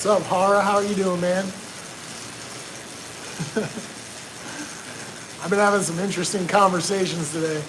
What's up, Hara? How are you doing, man? I've been having some interesting conversations today.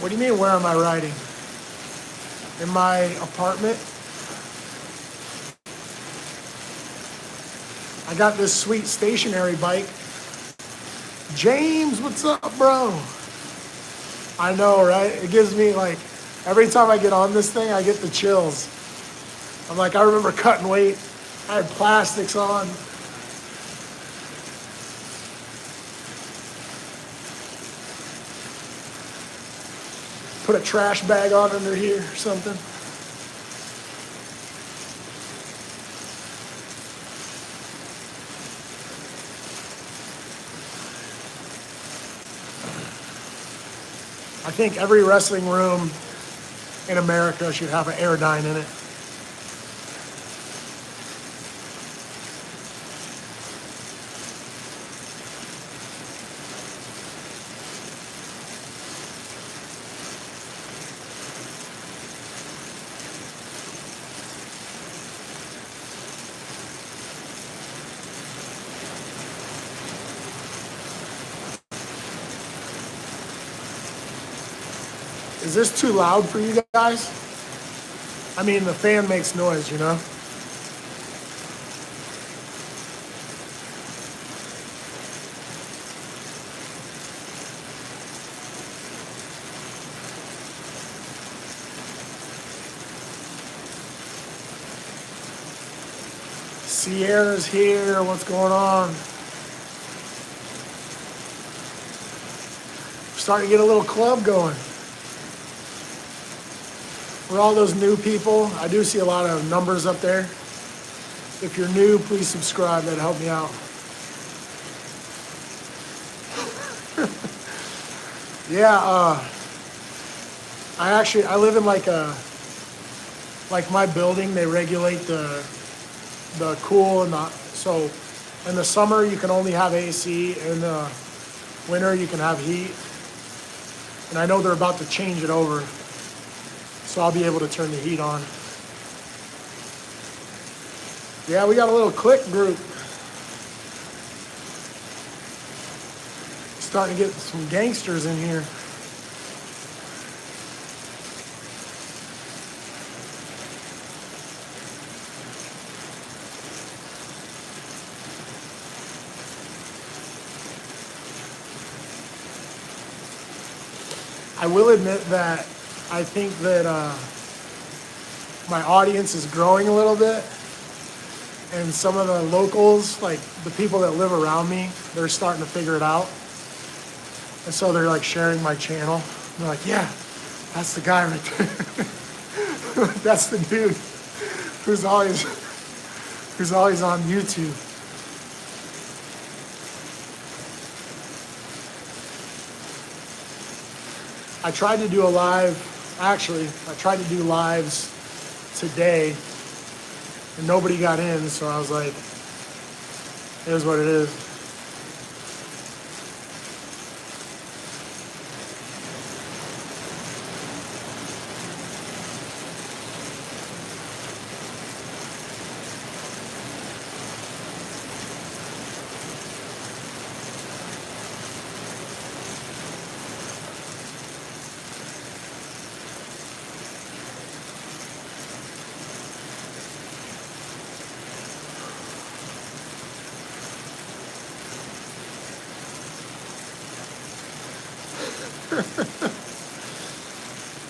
What do you mean, where am I riding? In my apartment? I got this sweet stationary bike. James, what's up, bro? I know, right? It gives me like, every time I get on this thing, I get the chills. I'm like, I remember cutting weight. I had plastics on. Put a trash bag on under here or something. I think every wrestling room in America should have an air-dyne in it. Is this too loud for you guys? I mean, the fan makes noise, you know? Sierra's here. What's going on? We're starting to get a little club going. For all those new people, I do see a lot of numbers up there. If you're new, please subscribe. That'd help me out. Yeah, I live in like my building, they regulate the cool and so in the summer you can only have AC, in the winter you can have heat. And I know they're about to change it over, so I'll be able to turn the heat on. Yeah, we got a little clique group. Starting to get some gangsters in here. I will admit that I think that my audience is growing a little bit, and some of the locals, like the people that live around me, they're starting to figure it out. And so they're like sharing my channel. They're like, yeah, that's the guy right there. That's the dude who's always on YouTube. I tried to do a live, actually, I tried to do lives today and nobody got in, so I was like, it is what it is.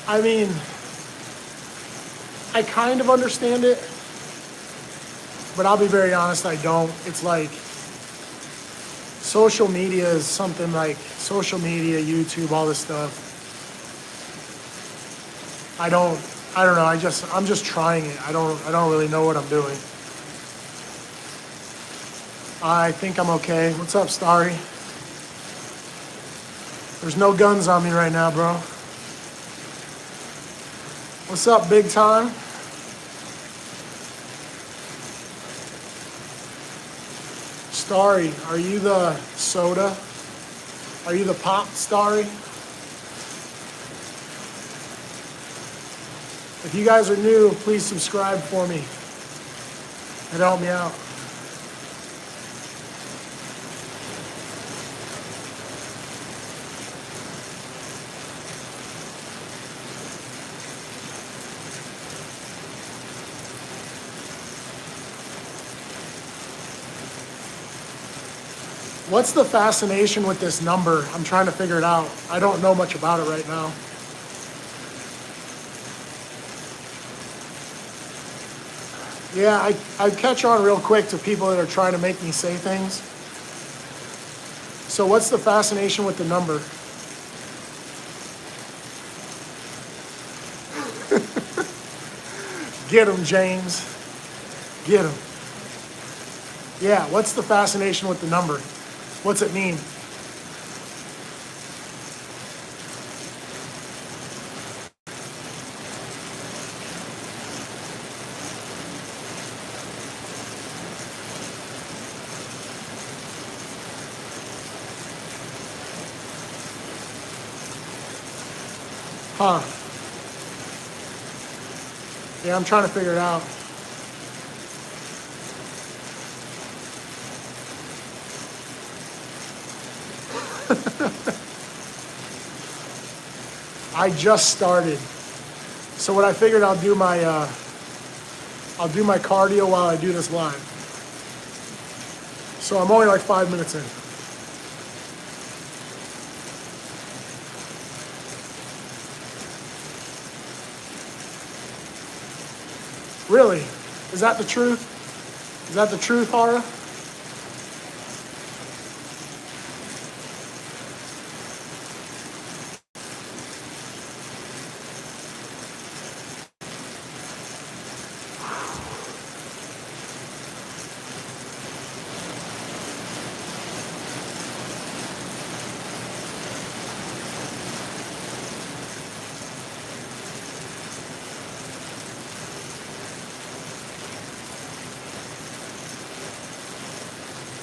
I mean, I kind of understand it, but I'll be very honest, I don't. It's like social media is something like social media, YouTube, all this stuff. I don't I don't know. I'm just trying it. I don't really know what I'm doing. I think I'm okay. What's up, Starry? There's no guns on me right now, bro. What's up, big time? Starry, are you the soda? Are you the pop, Starry? If you guys are new, please subscribe for me. It'll help me out. What's the fascination with this number? I'm trying to figure it out. I don't know much about it right now. Yeah, I catch on real quick to people that are trying to make me say things. So what's the fascination with the number? Get him, James. Get him. Yeah, what's the fascination with the number? What's it mean? Huh. Yeah, I'm trying to figure it out. I just started. So what I figured I'll do my cardio while I do this live. So I'm only like 5 minutes in. Really? Is that the truth? Is that the truth, Hara?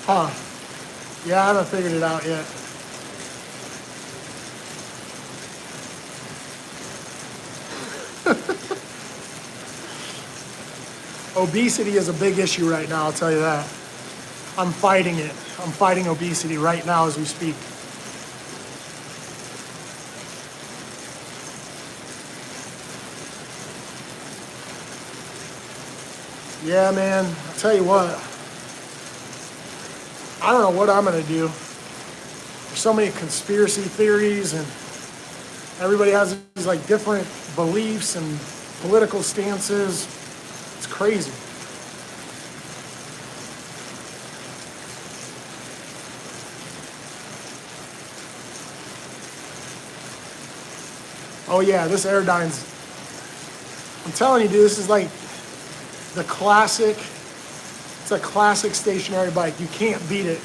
Huh. Yeah, I haven't figured it out yet. Obesity is a big issue right now, I'll tell you that. I'm fighting it. I'm fighting obesity right now as we speak. Yeah, man, I'll tell you what. I don't know what I'm gonna do. There's so many conspiracy theories and everybody has these like different beliefs and political stances. It's crazy. Oh yeah, this air-dyne's, I'm telling you, dude, this is like the classic, it's a classic stationary bike. You can't beat it.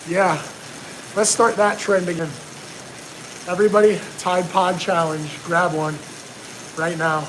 Yeah, let's start that trend again. Everybody, Tide Pod Challenge, grab one right now.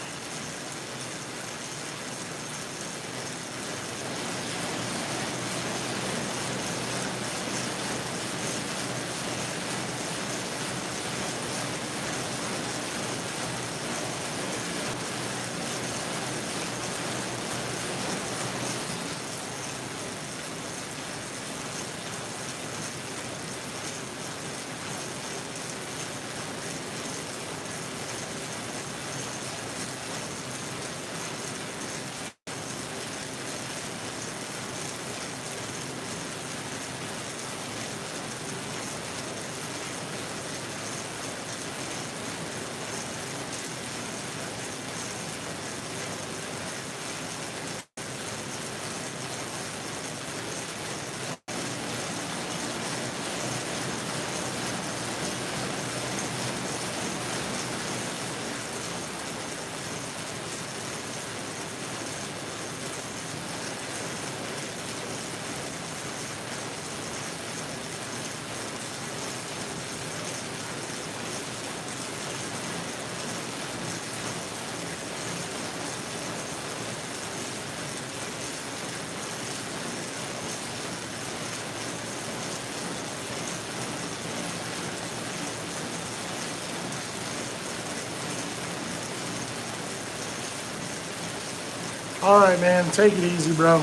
All right, man. Take it easy, bro.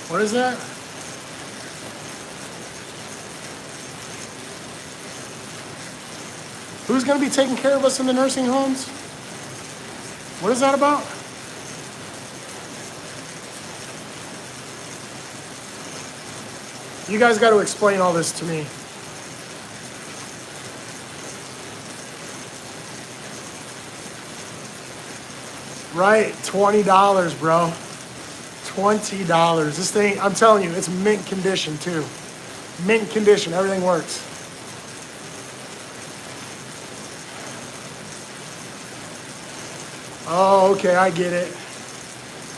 What is that? Who's going to be taking care of us in the nursing homes? What is that about? You guys got to explain all this to me. Right, $20, bro. $20. This thing, I'm telling you, it's mint condition too. Mint condition, everything works. Oh, okay, I get it.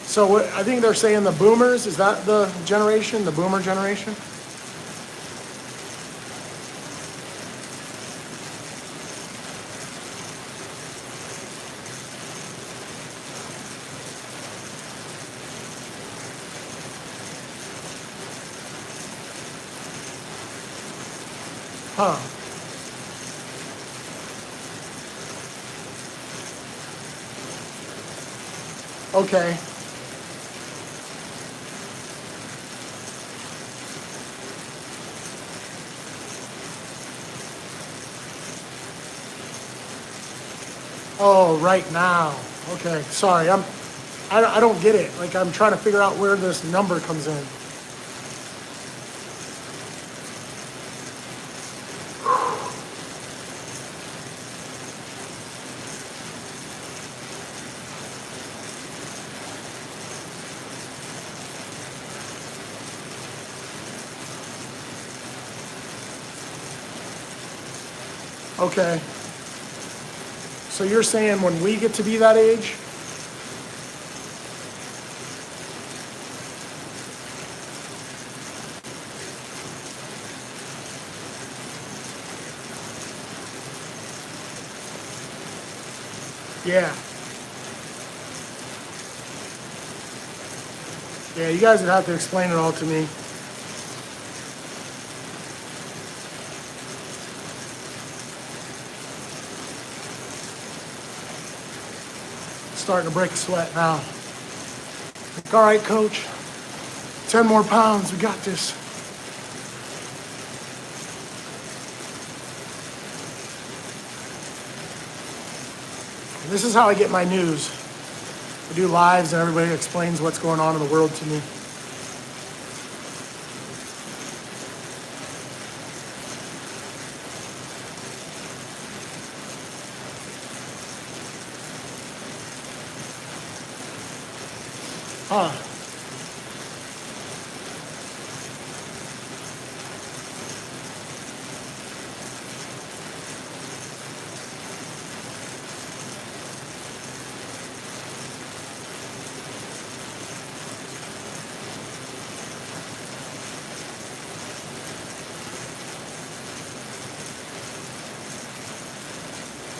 So what, I think they're saying the boomers, is that the generation, the boomer generation? Huh. Okay. Oh, right now. Okay, sorry, I don't get it. Like I'm trying to figure out where this number comes in. Okay. So you're saying when we get to be that age? Yeah. Yeah, you guys would have to explain it all to me. Starting to break a sweat now. Like, all right, coach, 10 more pounds, we got this. And this is how I get my news. I do lives and everybody explains what's going on in the world to me. Huh.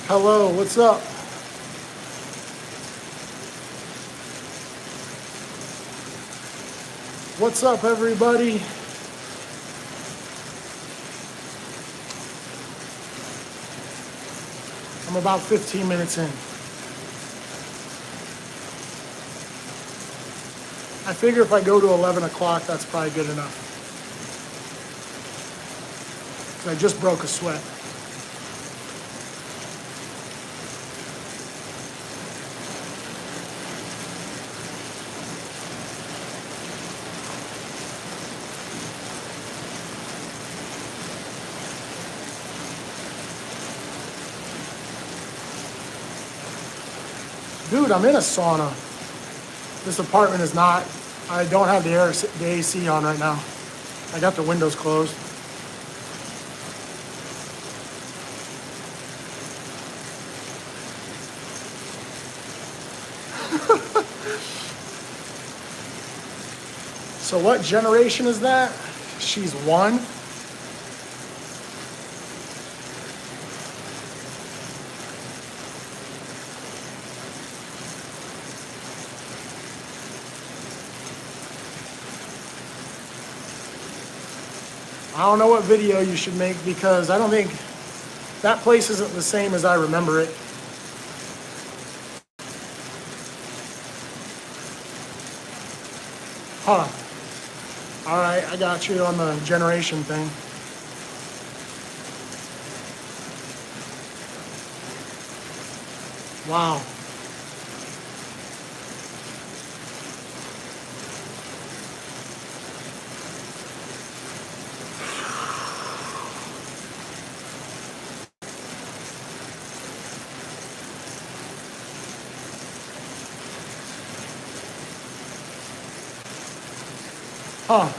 Hello, what's up? What's up, everybody? I'm about 15 minutes in. I figure if I go to 11 o'clock, that's probably good enough. 'Cause I just broke a sweat. Dude, I'm in a sauna. This apartment is not. I don't have the AC on right now. I got the windows closed. So what generation is that? She's one. I don't know what video you should make because I don't think that place isn't the same as I remember it. Huh. All right, I got you on the generation thing. Wow. Huh.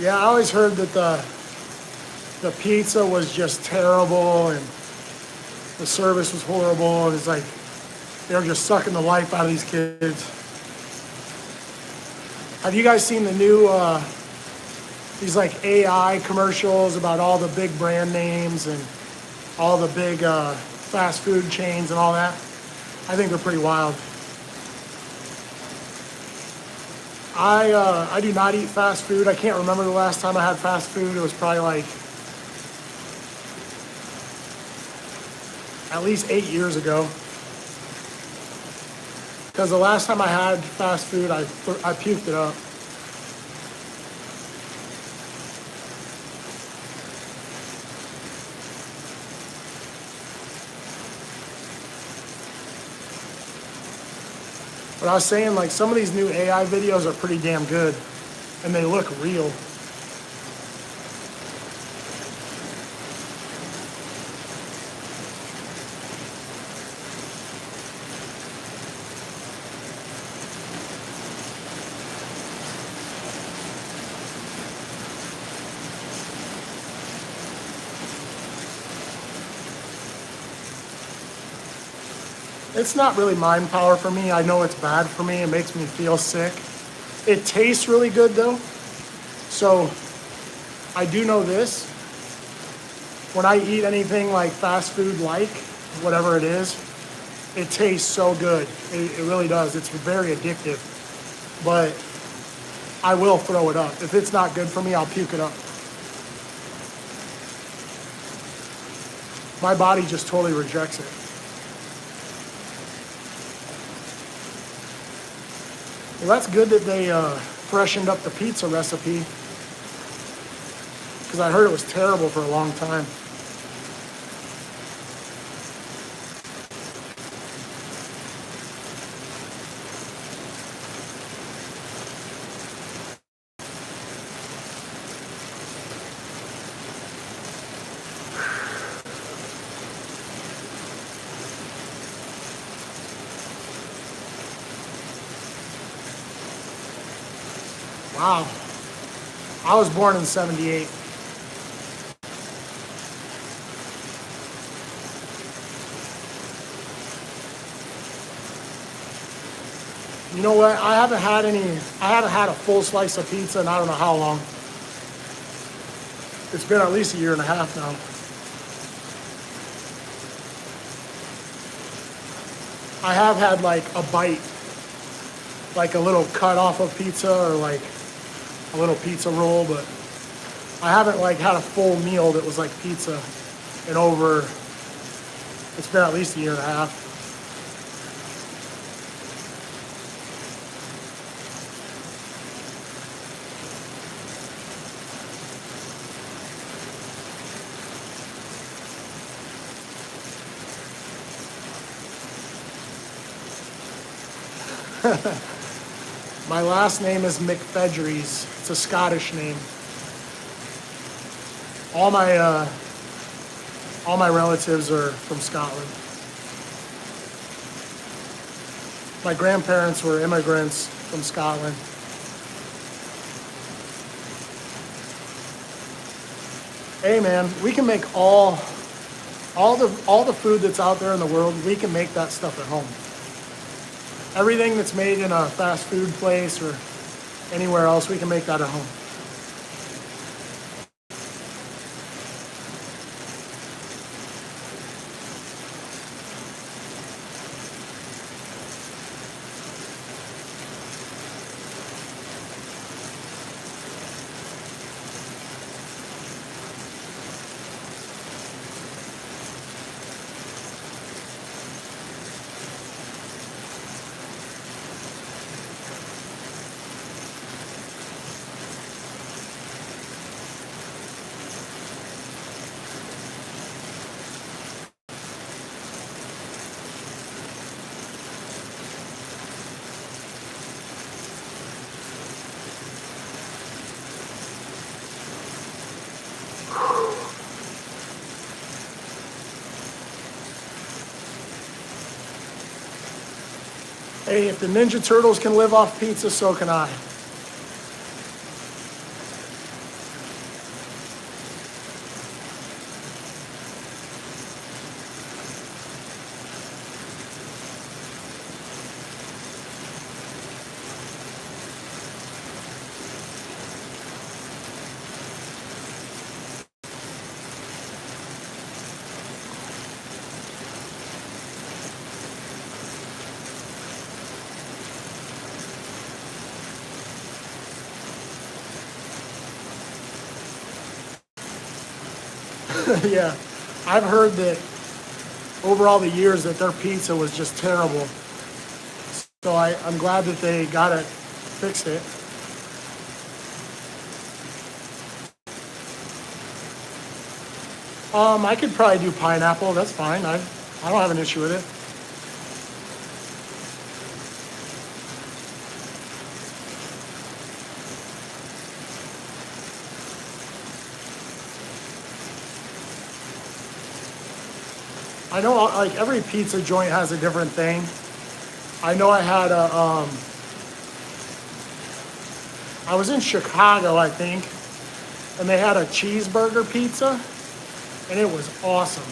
Yeah, I always heard that the pizza was just terrible and the service was horrible, and it's like they were just sucking the life out of these kids. Have you guys seen the new these like AI commercials about all the big brand names and all the big fast food chains and all that? I think they're pretty wild. I do not eat fast food. I can't remember the last time I had fast food. It was probably like at least 8 years ago. Because the last time I had fast food, I puked it up. But I was saying, like, some of these new AI videos are pretty damn good, and they look real. It's not really mind power for me. I know it's bad for me. It makes me feel sick. It tastes really good though. So I do know this. When I eat anything like fast food, like whatever it is, it tastes so good. It really does. It's very addictive. But I will throw it up. If it's not good for me, I'll puke it up. My body just totally rejects it. Well, that's good that they freshened up the pizza recipe, because I heard it was terrible for a long time. Wow. I was born in 78. You know what? I haven't had a full slice of pizza in I don't know how long. It's been at least a year and a half now. I have had like a bite, like a little cut off of pizza or like a little pizza roll, but I haven't like had a full meal that was like pizza in over, it's been at least a year and a half. My last name is McFedries. It's a Scottish name. All my relatives are from Scotland. My grandparents were immigrants from Scotland. Hey man, we can make all the food that's out there in the world, we can make that stuff at home. Everything that's made in a fast food place or anywhere else, we can make that at home. Hey, if the Ninja Turtles can live off pizza, so can I. Yeah, I've heard that over all the years that their pizza was just terrible. So I'm glad that they got it, fixed it. I could probably do pineapple. That's fine. I don't have an issue with it. I know like every pizza joint has a different thing. I know I had I was in Chicago, I think, and they had a cheeseburger pizza, and it was awesome.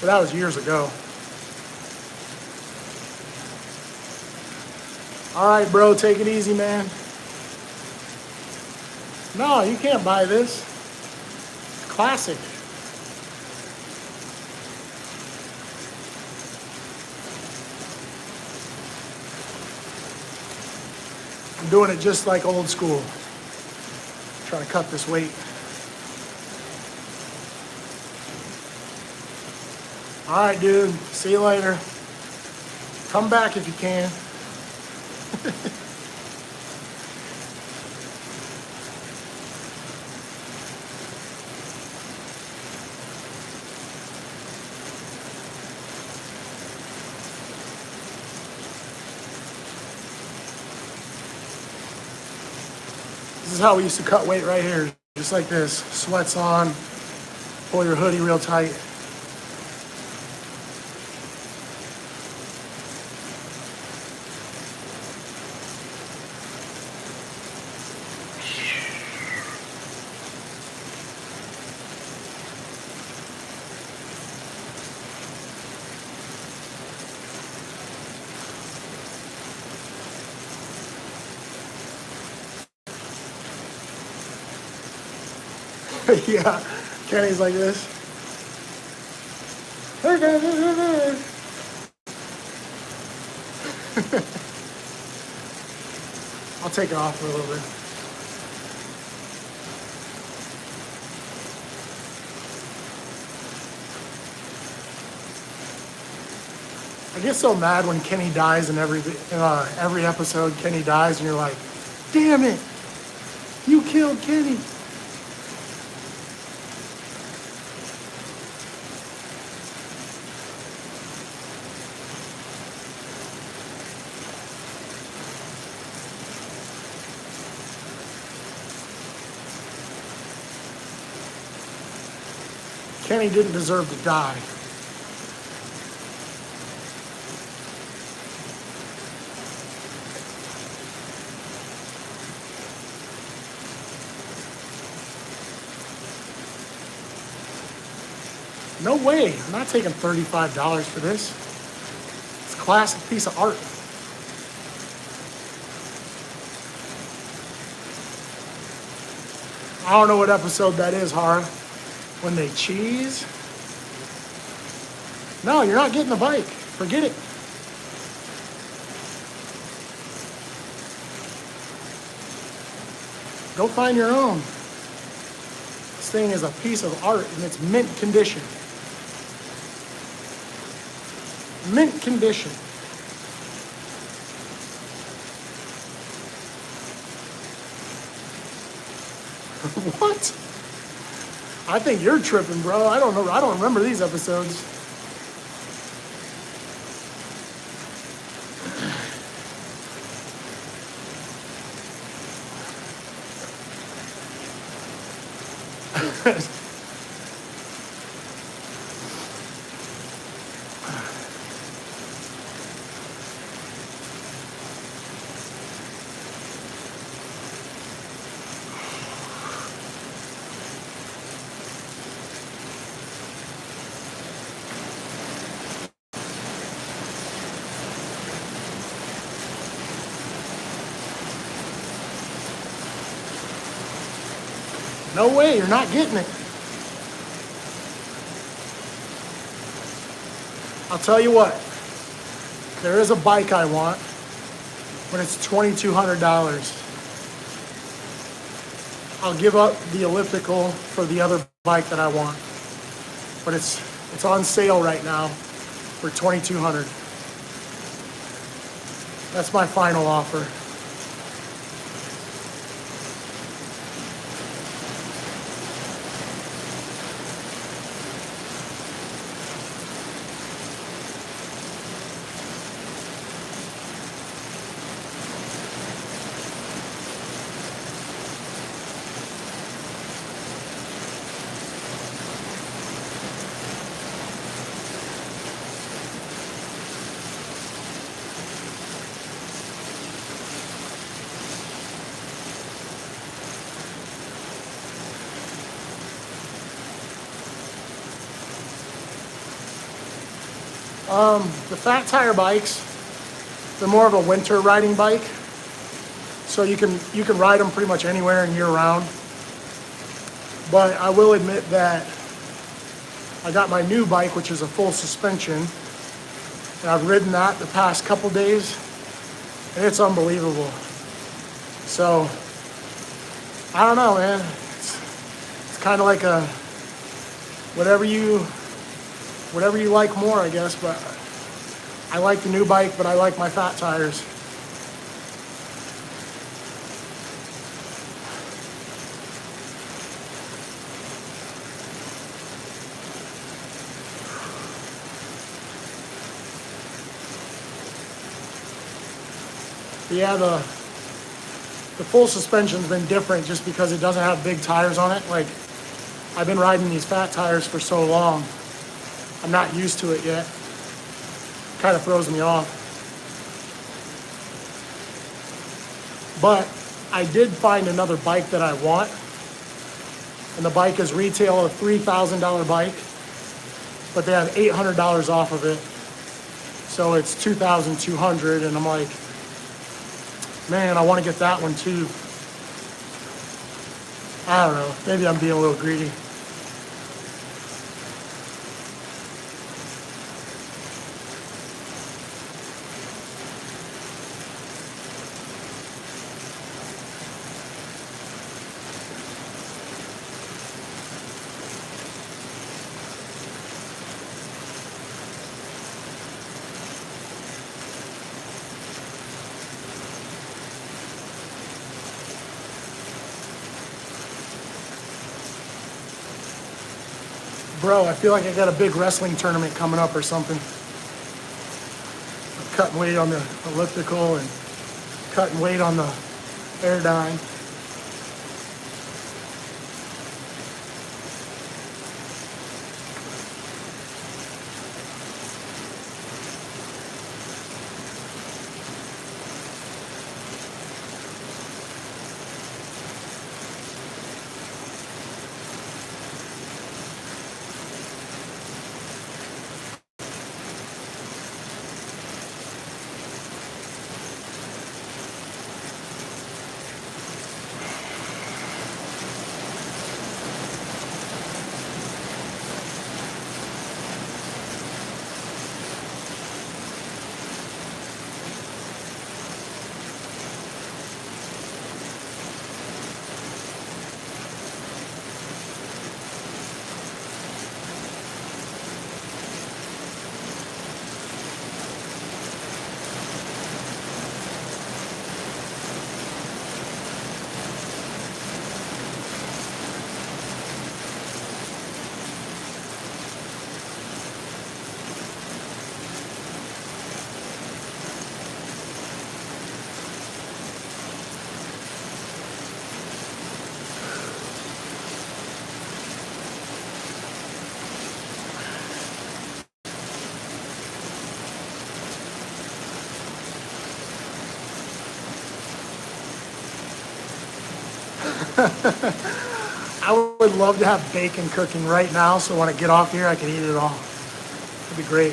But that was years ago. All right, bro, take it easy, man. No, you can't buy this. It's classic. I'm doing it just like old school. Trying to cut this weight. All right, dude. See you later. Come back if you can. This is how we used to cut weight right here. Just like this. Sweats on. Pull your hoodie real tight. Yeah, Kenny's like this. I'll take it off for a little bit. I get so mad when Kenny dies in every episode. Kenny dies, and you're like, "Damn it, you killed Kenny." Kenny didn't deserve to die. No way. I'm not taking $35 for this. It's a classic piece of art. I don't know what episode that is, Hara. When they cheese. No, you're not getting the bike. Forget it. Go find your own. This thing is a piece of art and it's mint condition. Mint condition. What? I think you're tripping, bro. I don't know. I don't remember these episodes. No way, you're not getting it. I'll tell you what, there is a bike I want, but it's $2,200. I'll give up the elliptical for the other bike that I want, but it's on sale right now for $2,200. That's my final offer. The fat tire bikes, they're more of a winter riding bike. So you can ride them pretty much anywhere and year round. But I will admit that I got my new bike, which is a full suspension. And I've ridden that the past couple days, and it's unbelievable. So, I don't know, man. It's kind of like a, whatever you like more, I guess, but I like the new bike, but I like my fat tires. Yeah, the full suspension's been different just because it doesn't have big tires on it. Like, I've been riding these fat tires for so long. I'm not used to it yet. Kind of throws me off. But I did find another bike that I want. And the bike is retail a $3,000 bike, but they have $800 off of it. So it's $2,200, and I'm like, man, I want to get that one too. I don't know, maybe I'm being a little greedy. Bro, I feel like I got a big wrestling tournament coming up or something. I'm cutting weight on the elliptical and cutting weight on the air-dyne. I would love to have bacon cooking right now, so when I get off here, I can eat it all. It'd be great.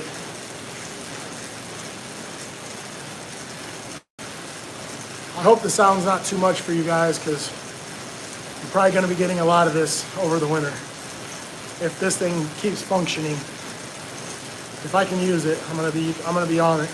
I hope the sound's not too much for you guys, because you're probably going to be getting a lot of this over the winter. If this thing keeps functioning, if I can use it, I'm gonna be on it.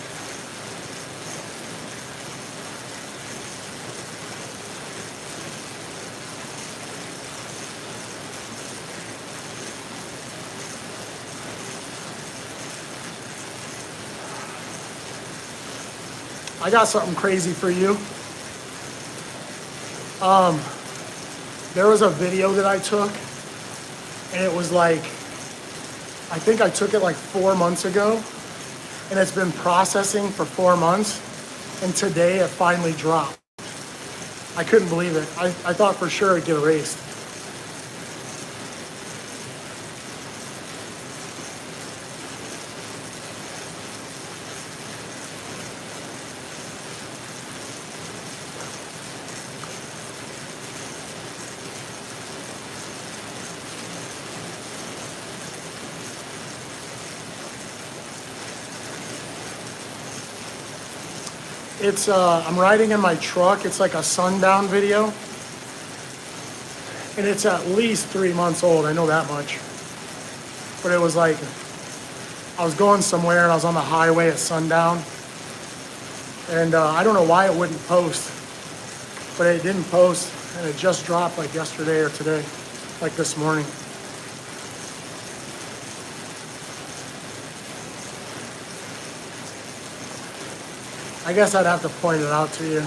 I got something crazy for you. There was a video that I took, and it was like, I think I took it like 4 months ago, and it's been processing for 4 months, and today it finally dropped. I couldn't believe it. I thought for sure it'd get erased. It's, I'm riding in my truck. It's like a sundown video. And it's at least 3 months old. I know that much. But it was like, I was going somewhere and I was on the highway at sundown. And I don't know why it wouldn't post. But it didn't post. And it just dropped like yesterday or today. Like this morning. I guess I'd have to point it out to you.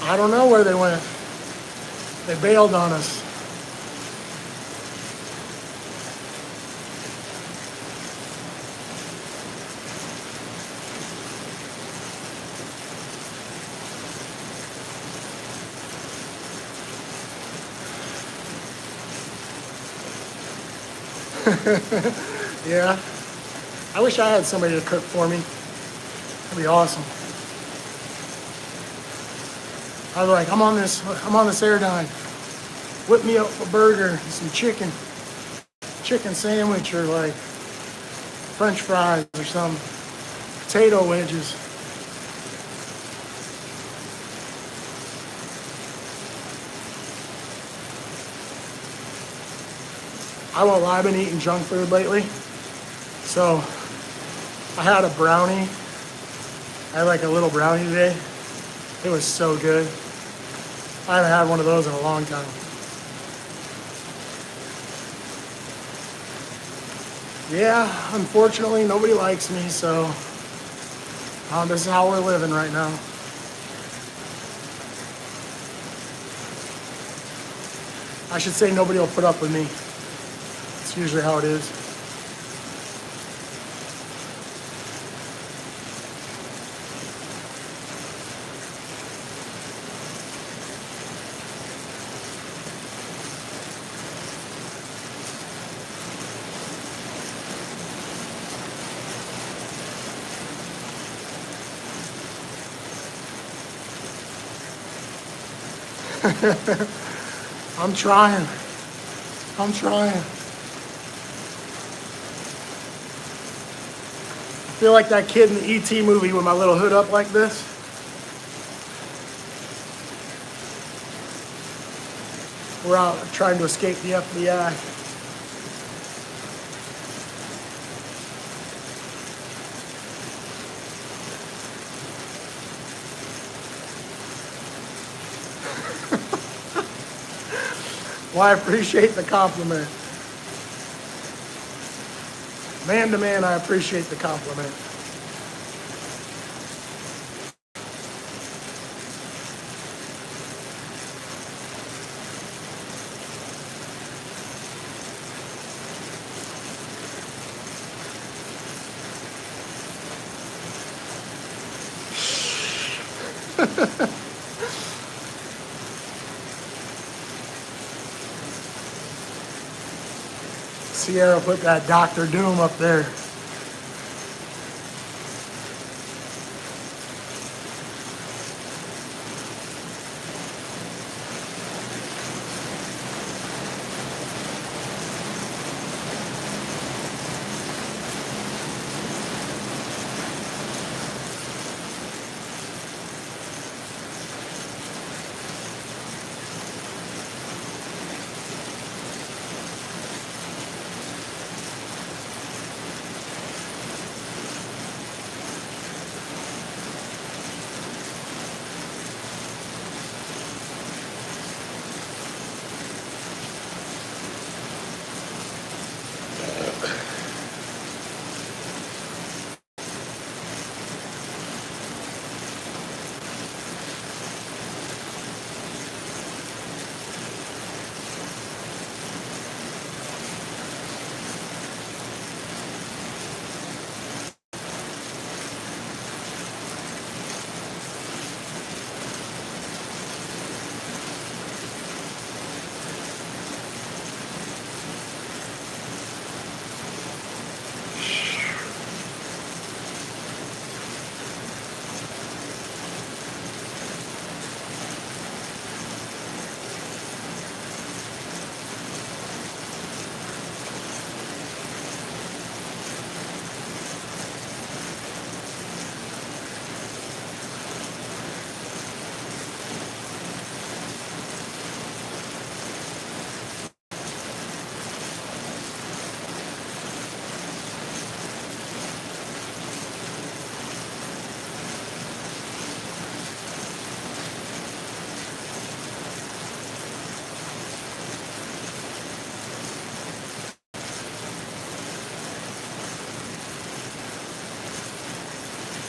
I don't know where they went. They bailed on us. Yeah. I wish I had somebody to cook for me. That'd be awesome. I was like, I'm on this air-dyne. Whip me up a burger and some chicken sandwich, or like French fries or some potato wedges. I won't lie, I've been eating junk food lately. So I had a brownie I had like a little brownie today. It was so good. I haven't had one of those in a long time. Yeah, unfortunately, nobody likes me, so this is how we're living right now. I should say nobody will put up with me. It's usually how it is. I'm trying. I feel like that kid in the E.T. movie with my little hood up like this. We're out trying to escape the FBI. Well, I appreciate the compliment. Man to man, I appreciate the compliment. Sierra put that Dr. Doom up there.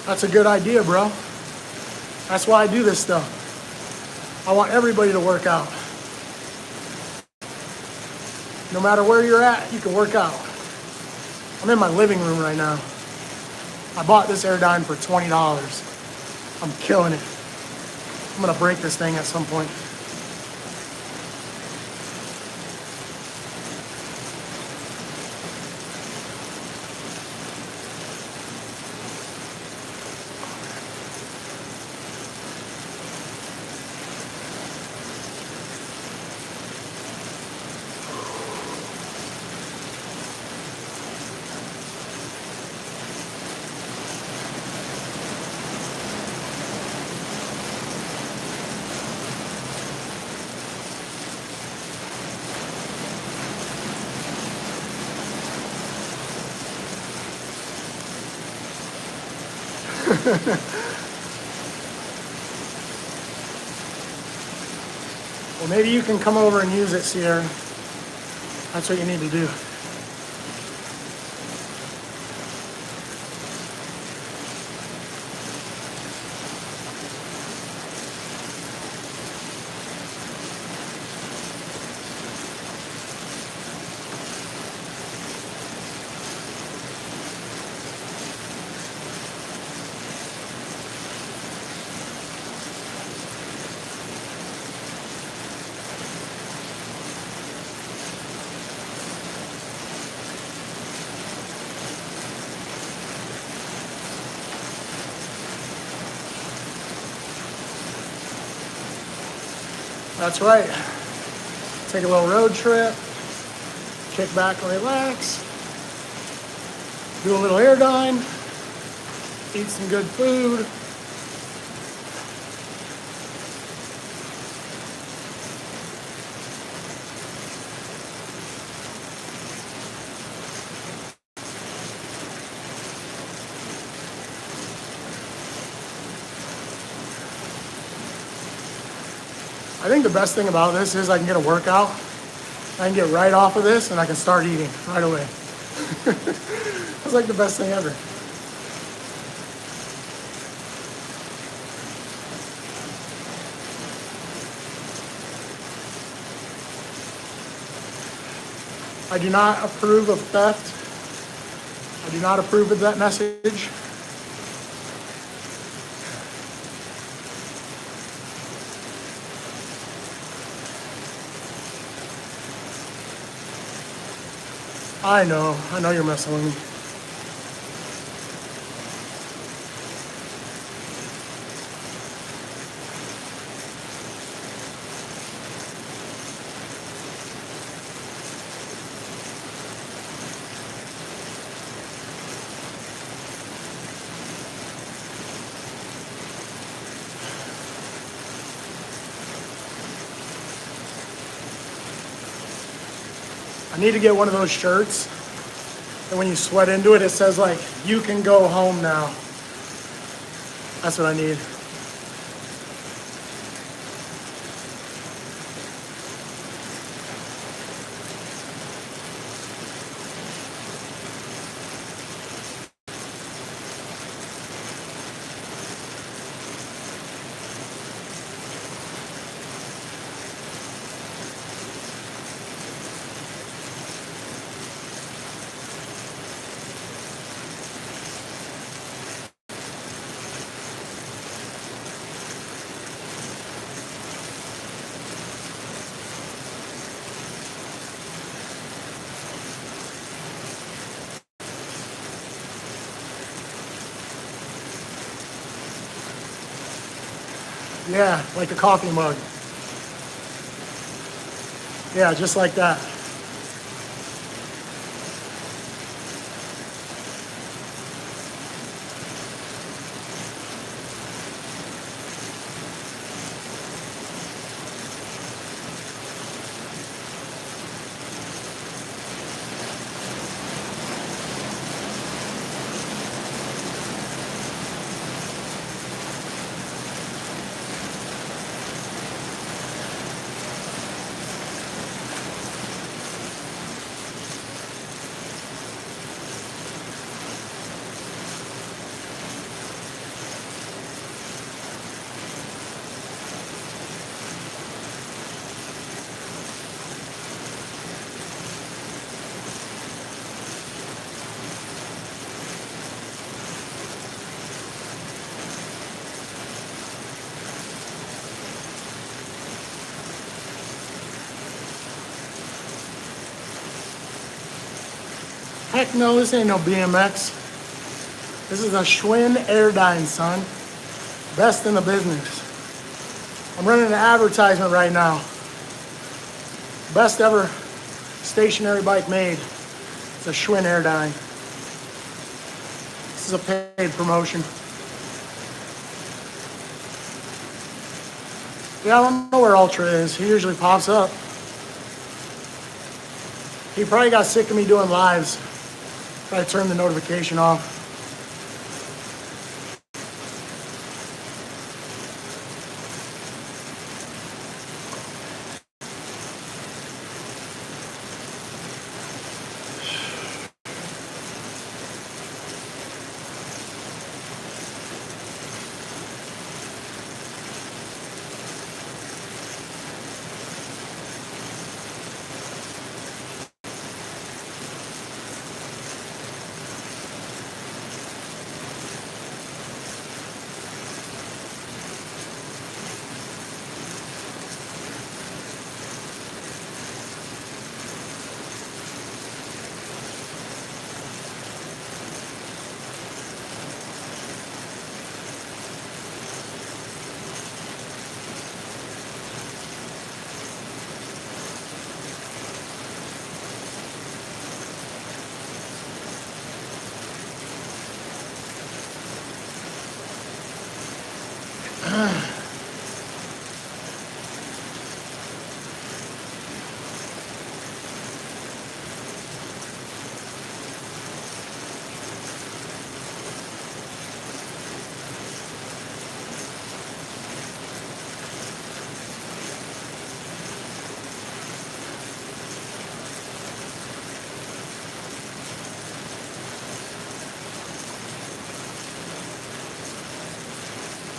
That's a good idea, bro. That's why I do this stuff. I want everybody to work out. No matter where you're at, you can work out. I'm in my living room right now. I bought this air-dyne for $20. I'm killing it. I'm gonna break this thing at some point. Well, maybe you can come over and use it, Sierra. That's what you need to do. That's right. Take a little road trip, kick back and relax, do a little air-dyne, eat some good food. I think the best thing about this is I can get a workout, I can get right off of this, and I can start eating right away. That's like the best thing ever. I do not approve of theft. I do not approve of that message. I know you're messing with me. I need to get one of those shirts, and when you sweat into it, it says like, you can go home now. That's what I need. Yeah, like a coffee mug. Yeah, just like that. Heck no, this ain't no BMX. This is a Schwinn air-dyne, son. Best in the business. I'm running an advertisement right now. Best ever stationary bike made. It's a Schwinn air-dyne. This is a paid promotion. Yeah, I don't know where Ultra is. He usually pops up. He probably got sick of me doing lives. Probably turned the notification off.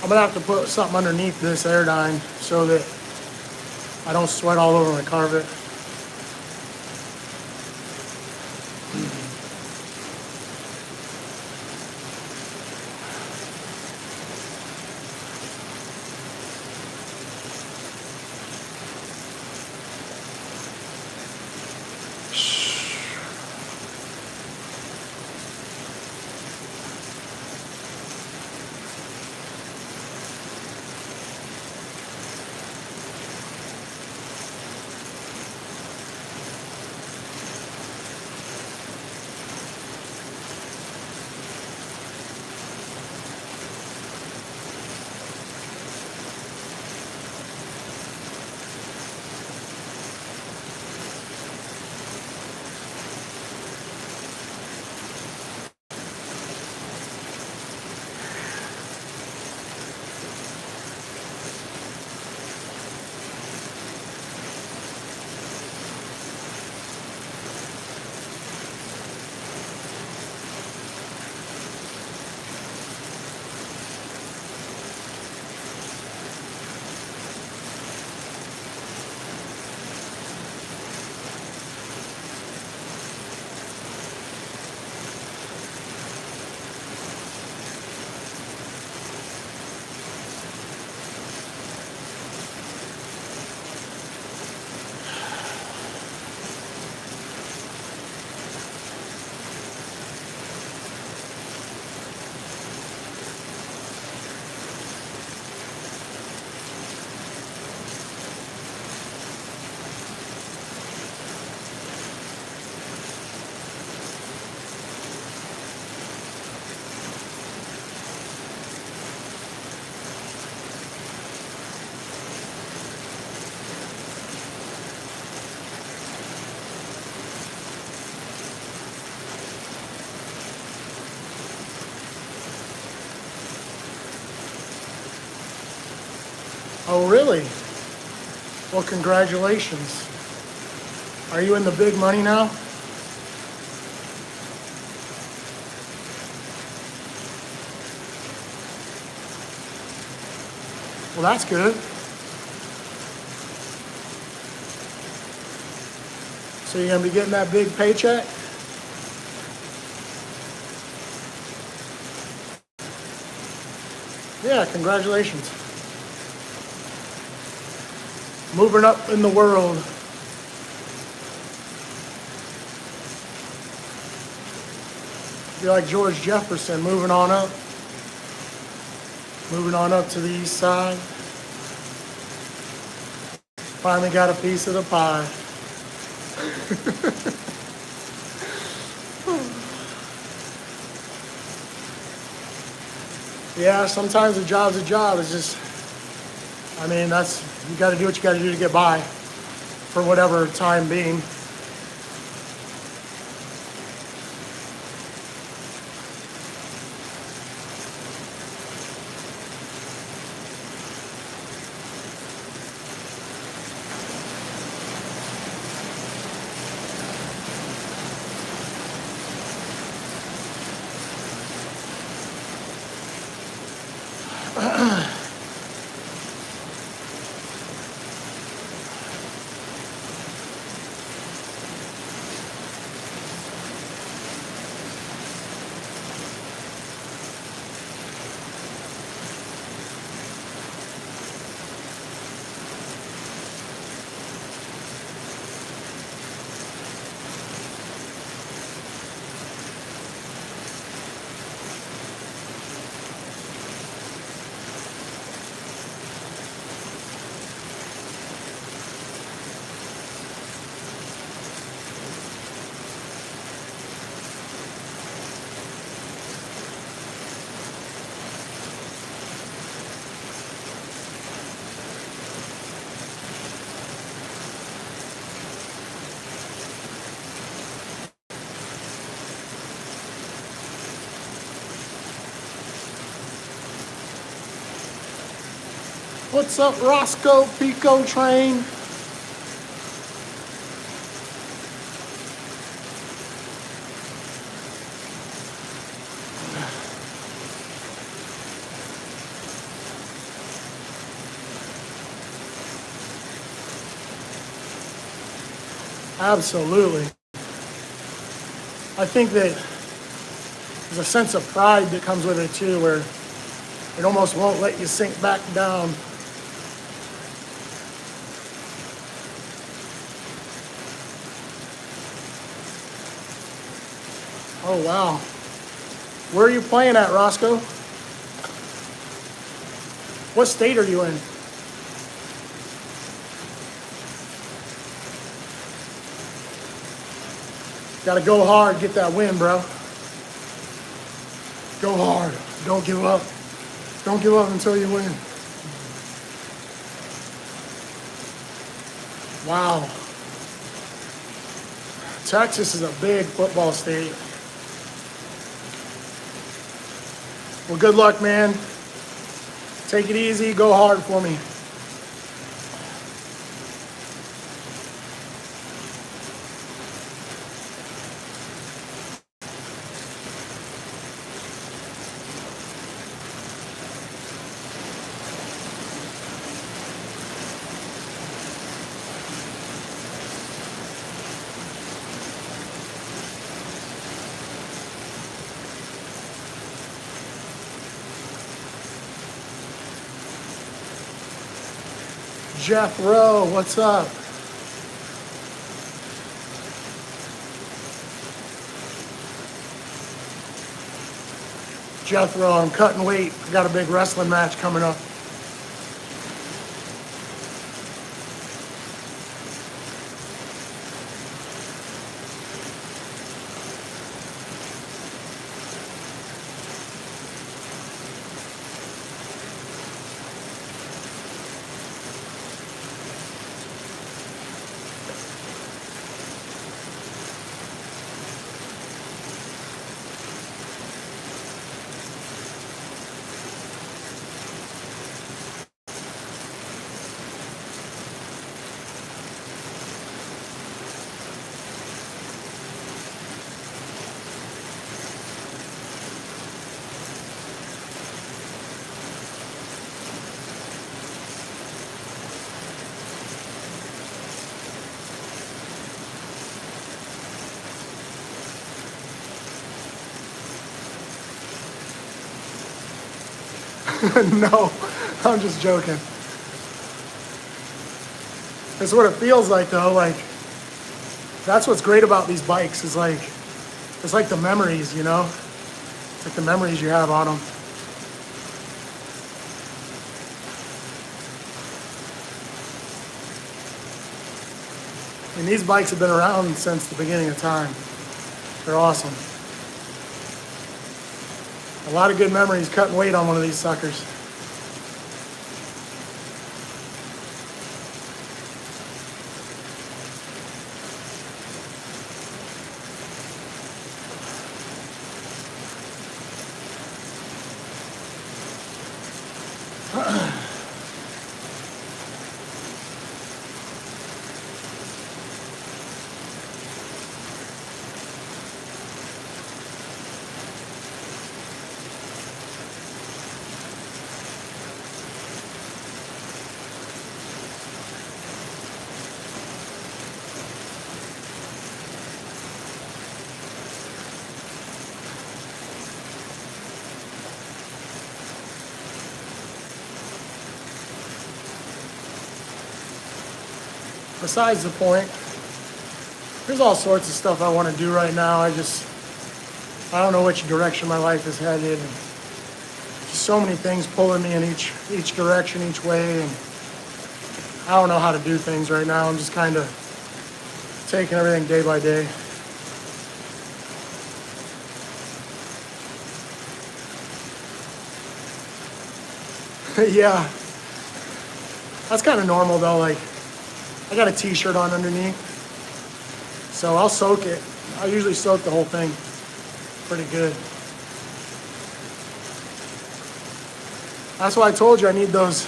I'm gonna have to put something underneath this air-dyne so that I don't sweat all over my carpet. Oh, really? Well, congratulations. Are you in the big money now? Well, that's good. So you're gonna be getting that big paycheck? Yeah, congratulations. Moving up in the world. Be like George Jefferson, moving on up. Moving on up to the east side. Finally got a piece of the pie. Yeah, sometimes a job's a job. It's just, I mean, you got to do what you got to do to get by for whatever time being. What's up, Roscoe Pico Train? Absolutely. I think that there's a sense of pride that comes with it too, where it almost won't let you sink back down. Oh, wow. Where are you playing at, Roscoe? What state are you in? Gotta go hard, get that win, bro. Go hard. Don't give up. Don't give up until you win. Wow. Texas is a big football state. Well, good luck, man. Take it easy. Go hard for me. Jeff Rowe, what's up? Jeff Rowe, I'm cutting weight. I got a big wrestling match coming up. No, I'm just joking. It's what it feels like though. Like, that's what's great about these bikes is like, it's like the memories, you know? It's like the memories you have on them. And these bikes have been around since the beginning of time. They're awesome. A lot of good memories cutting weight on one of these suckers. Besides the point, there's all sorts of stuff I want to do right now. I don't know which direction my life is headed. And just so many things pulling me in each direction, each way. And I don't know how to do things right now. I'm just kind of taking everything day by day. Yeah, that's kind of normal though. Like, I got a t-shirt on underneath, so I'll soak it. I usually soak the whole thing pretty good. That's why I told you I need those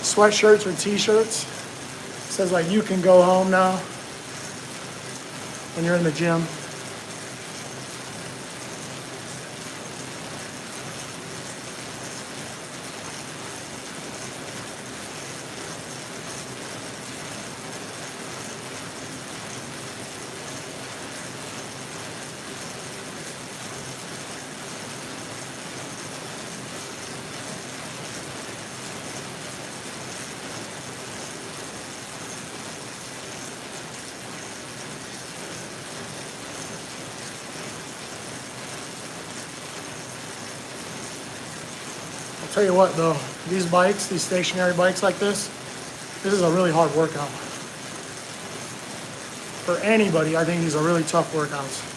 sweatshirts or t-shirts. It says like, you can go home now when you're in the gym. Tell you what though, these bikes, these stationary bikes like this is a really hard workout. For anybody, I think these are really tough workouts.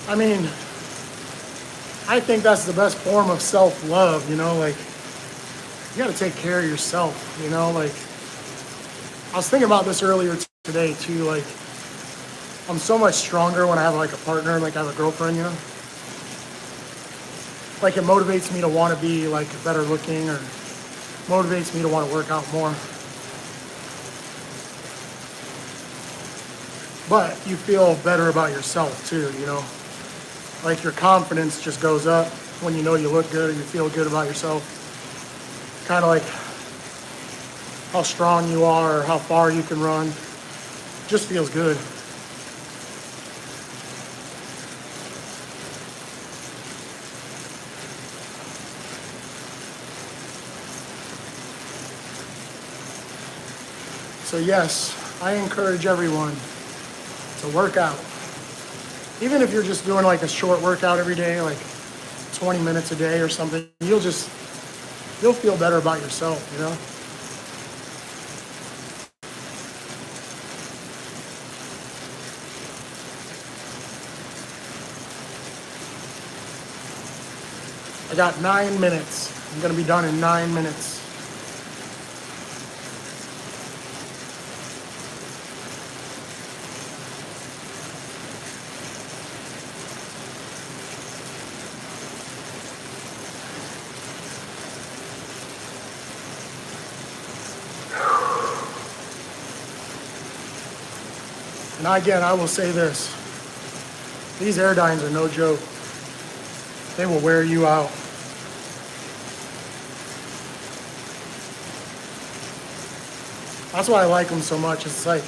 I mean, I think that's the best form of self-love, you know, like, you gotta take care of yourself, you know, like, I was thinking about this earlier today too, like, I'm so much stronger when I have like a partner, like I have a girlfriend, you know? Like it motivates me to want to be like better looking, or motivates me to want to work out more. But you feel better about yourself too, you know? Like your confidence just goes up when you know you look good or you feel good about yourself. Kind of like how strong you are or how far you can run. Just feels good. So yes, I encourage everyone to work out. Even if you're just doing like a short workout every day, like 20 minutes a day or something, you'll feel better about yourself, you know? I got 9 minutes. I'm gonna be done in 9 minutes. And again, I will say this. These air-dynes are no joke. They will wear you out. That's why I like them so much. It's like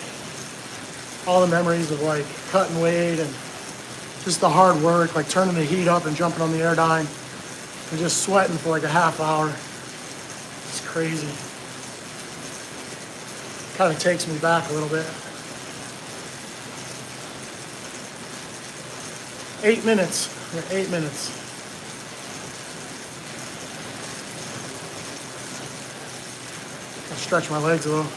all the memories of like cutting weight and just the hard work, like turning the heat up and jumping on the air-dyne and just sweating for like a half hour. It's crazy. Kind of takes me back a little bit. 8 minutes. 8 minutes. I'll stretch my legs a little.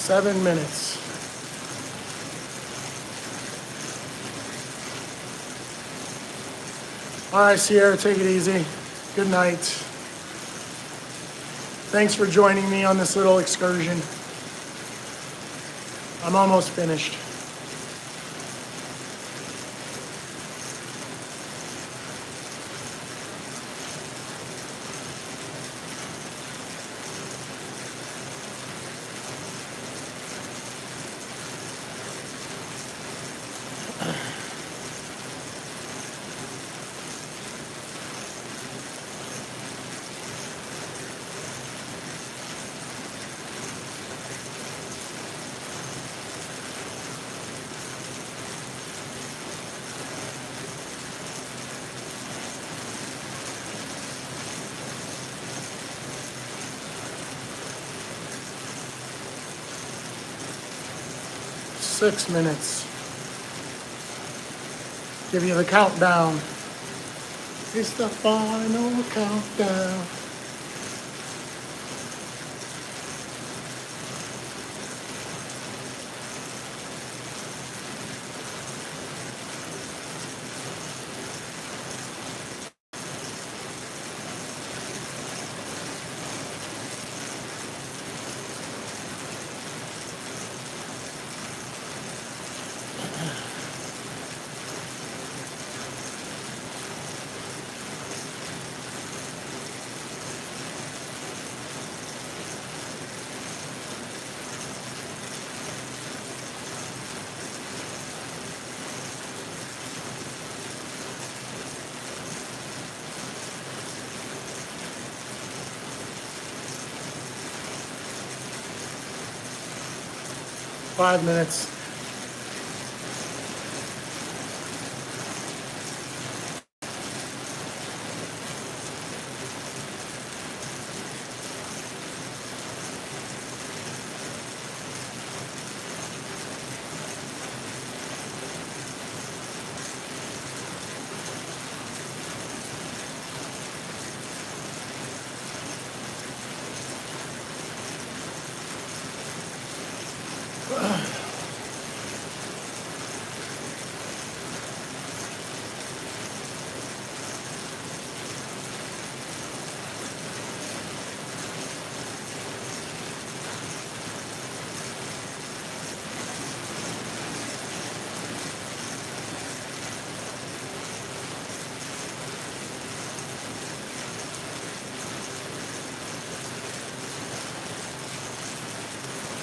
7 minutes. All right, Sierra, take it easy. Good night. Thanks for joining me on this little excursion. I'm almost finished. Six minutes. Give you the countdown. It's the final countdown. Five minutes.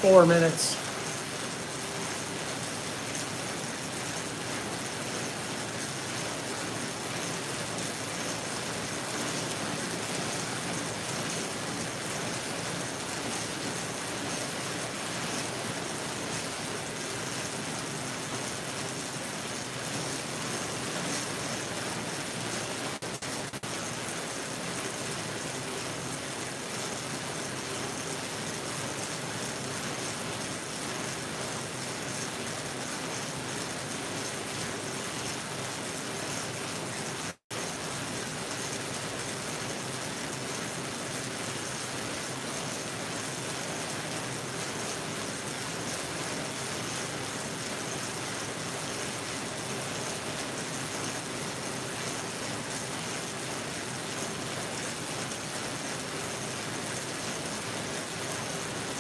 Four minutes.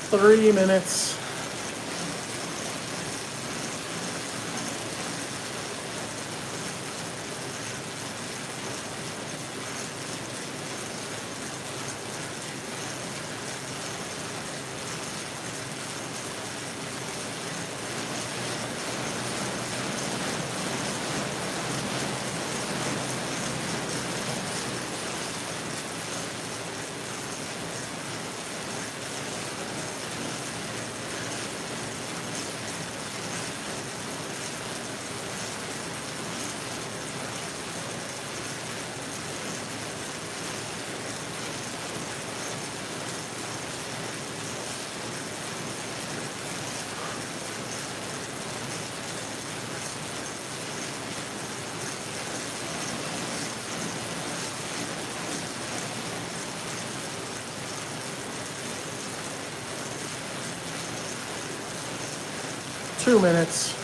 Three minutes. 2 minutes.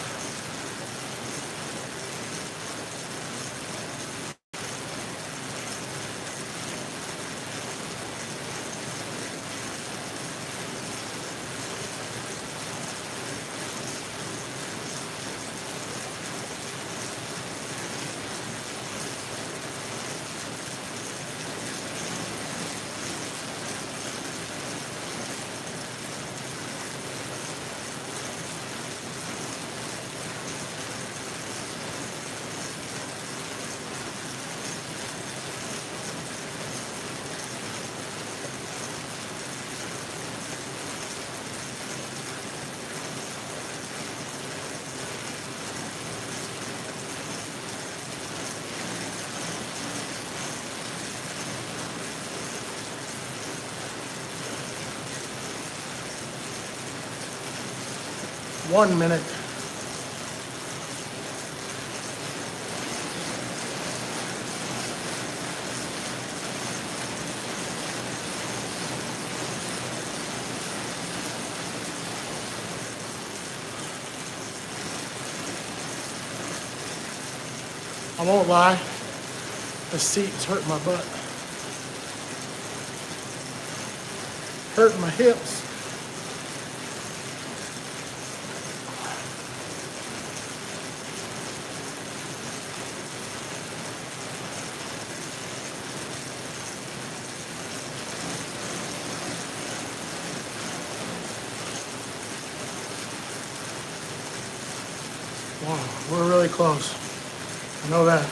One minute. I won't lie, the seat's hurting my butt. Hurting my hips. Wow, we're really close. I know that.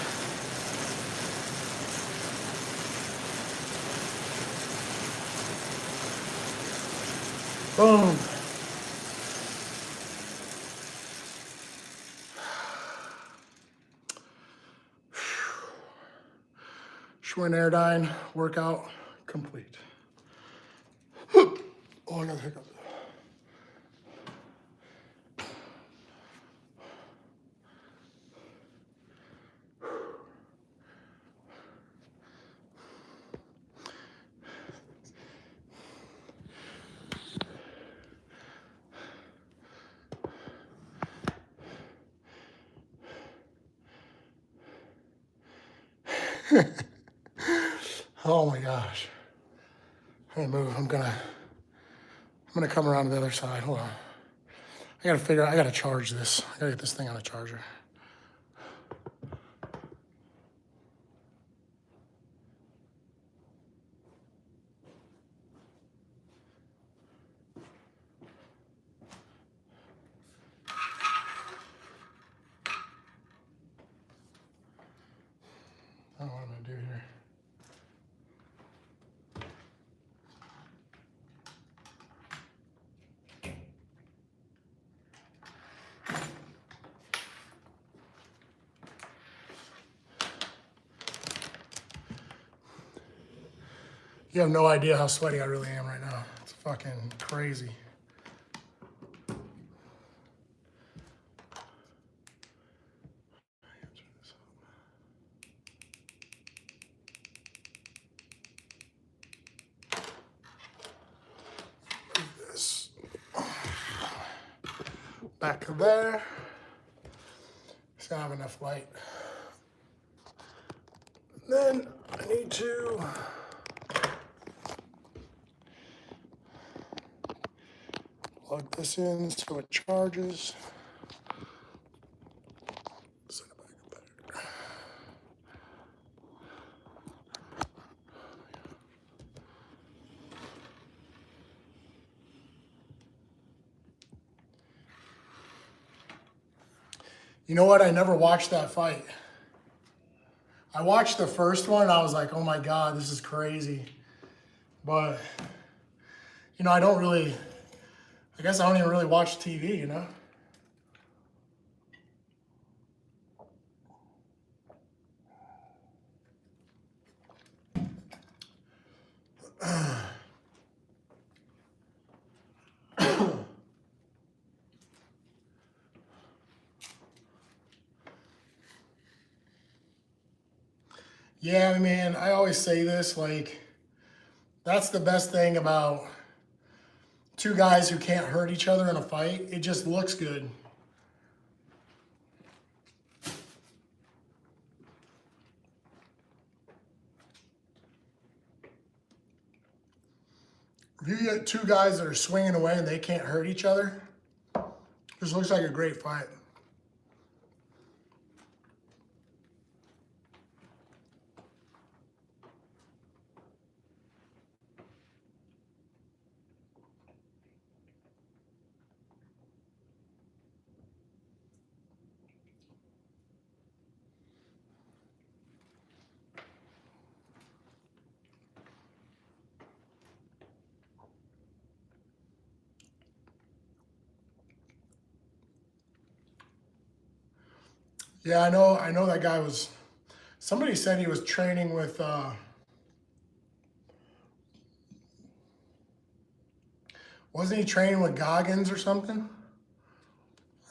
Boom. Schwinn air-dyne workout complete. Oh, I got a hiccup. Oh my gosh. Hey, move. I'm gonna come around to the other side. Hold on. I gotta charge this. I gotta get this thing on a charger. I don't know what I'm gonna do here. You have no idea how sweaty I really am right now. It's fucking crazy. Move this back to there. Just don't have enough light. Then I need to plug this in so it charges. Set it back up there. You know what? I never watched that fight. I watched the first one and I was like, oh my God, this is crazy. But, you know, I guess I don't even really watch TV, you know? Yeah, man, I always say this, like, that's the best thing about two guys who can't hurt each other in a fight. It just looks good. If you get two guys that are swinging away and they can't hurt each other, this looks like a great fight. Yeah, I know that guy was, somebody said he was training with, wasn't he training with Goggins or something?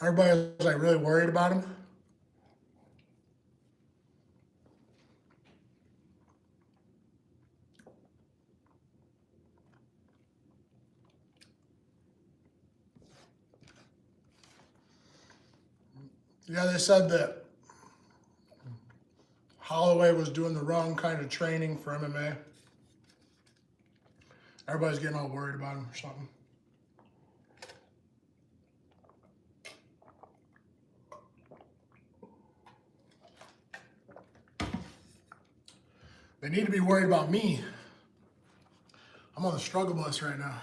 Everybody was like really worried about him. Yeah, they said that Holloway was doing the wrong kind of training for MMA. Everybody's getting all worried about him or something. They need to be worried about me. I'm on the struggle bus right now.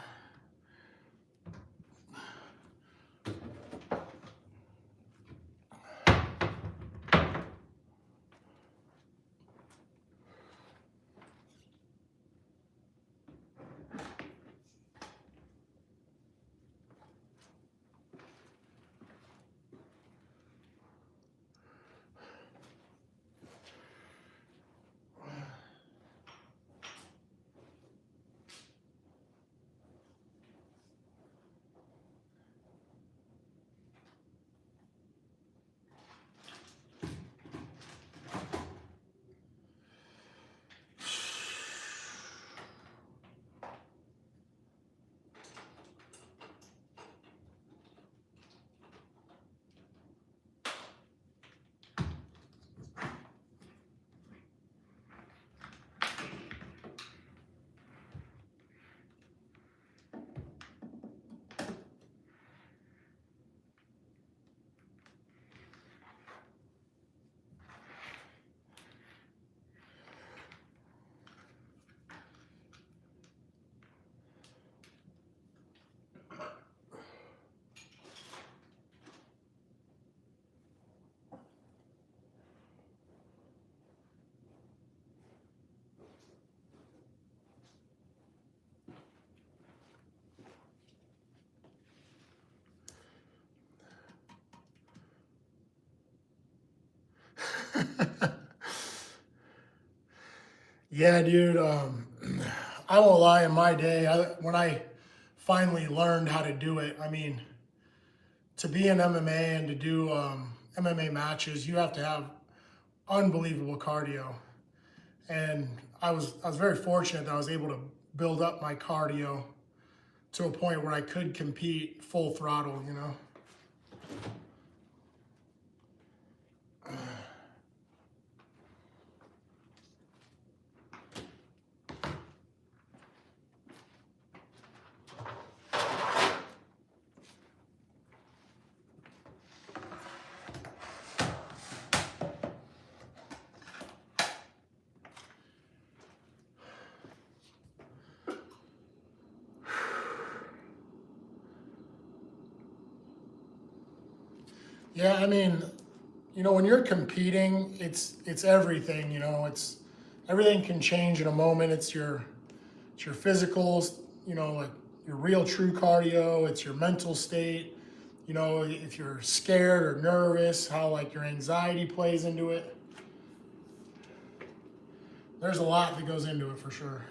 Yeah, dude. I won't lie. In my day, when I finally learned how to do it, I mean, to be in MMA and to do MMA matches, you have to have unbelievable cardio. And I was very fortunate that I was able to build up my cardio to a point where I could compete full throttle, you know. Yeah, I mean, you know, when you're competing, it's everything, you know, it's everything can change in a moment. It's your physicals, you know, like your real true cardio, it's your mental state, you know, if you're scared or nervous, how like your anxiety plays into it. There's a lot that goes into it for sure.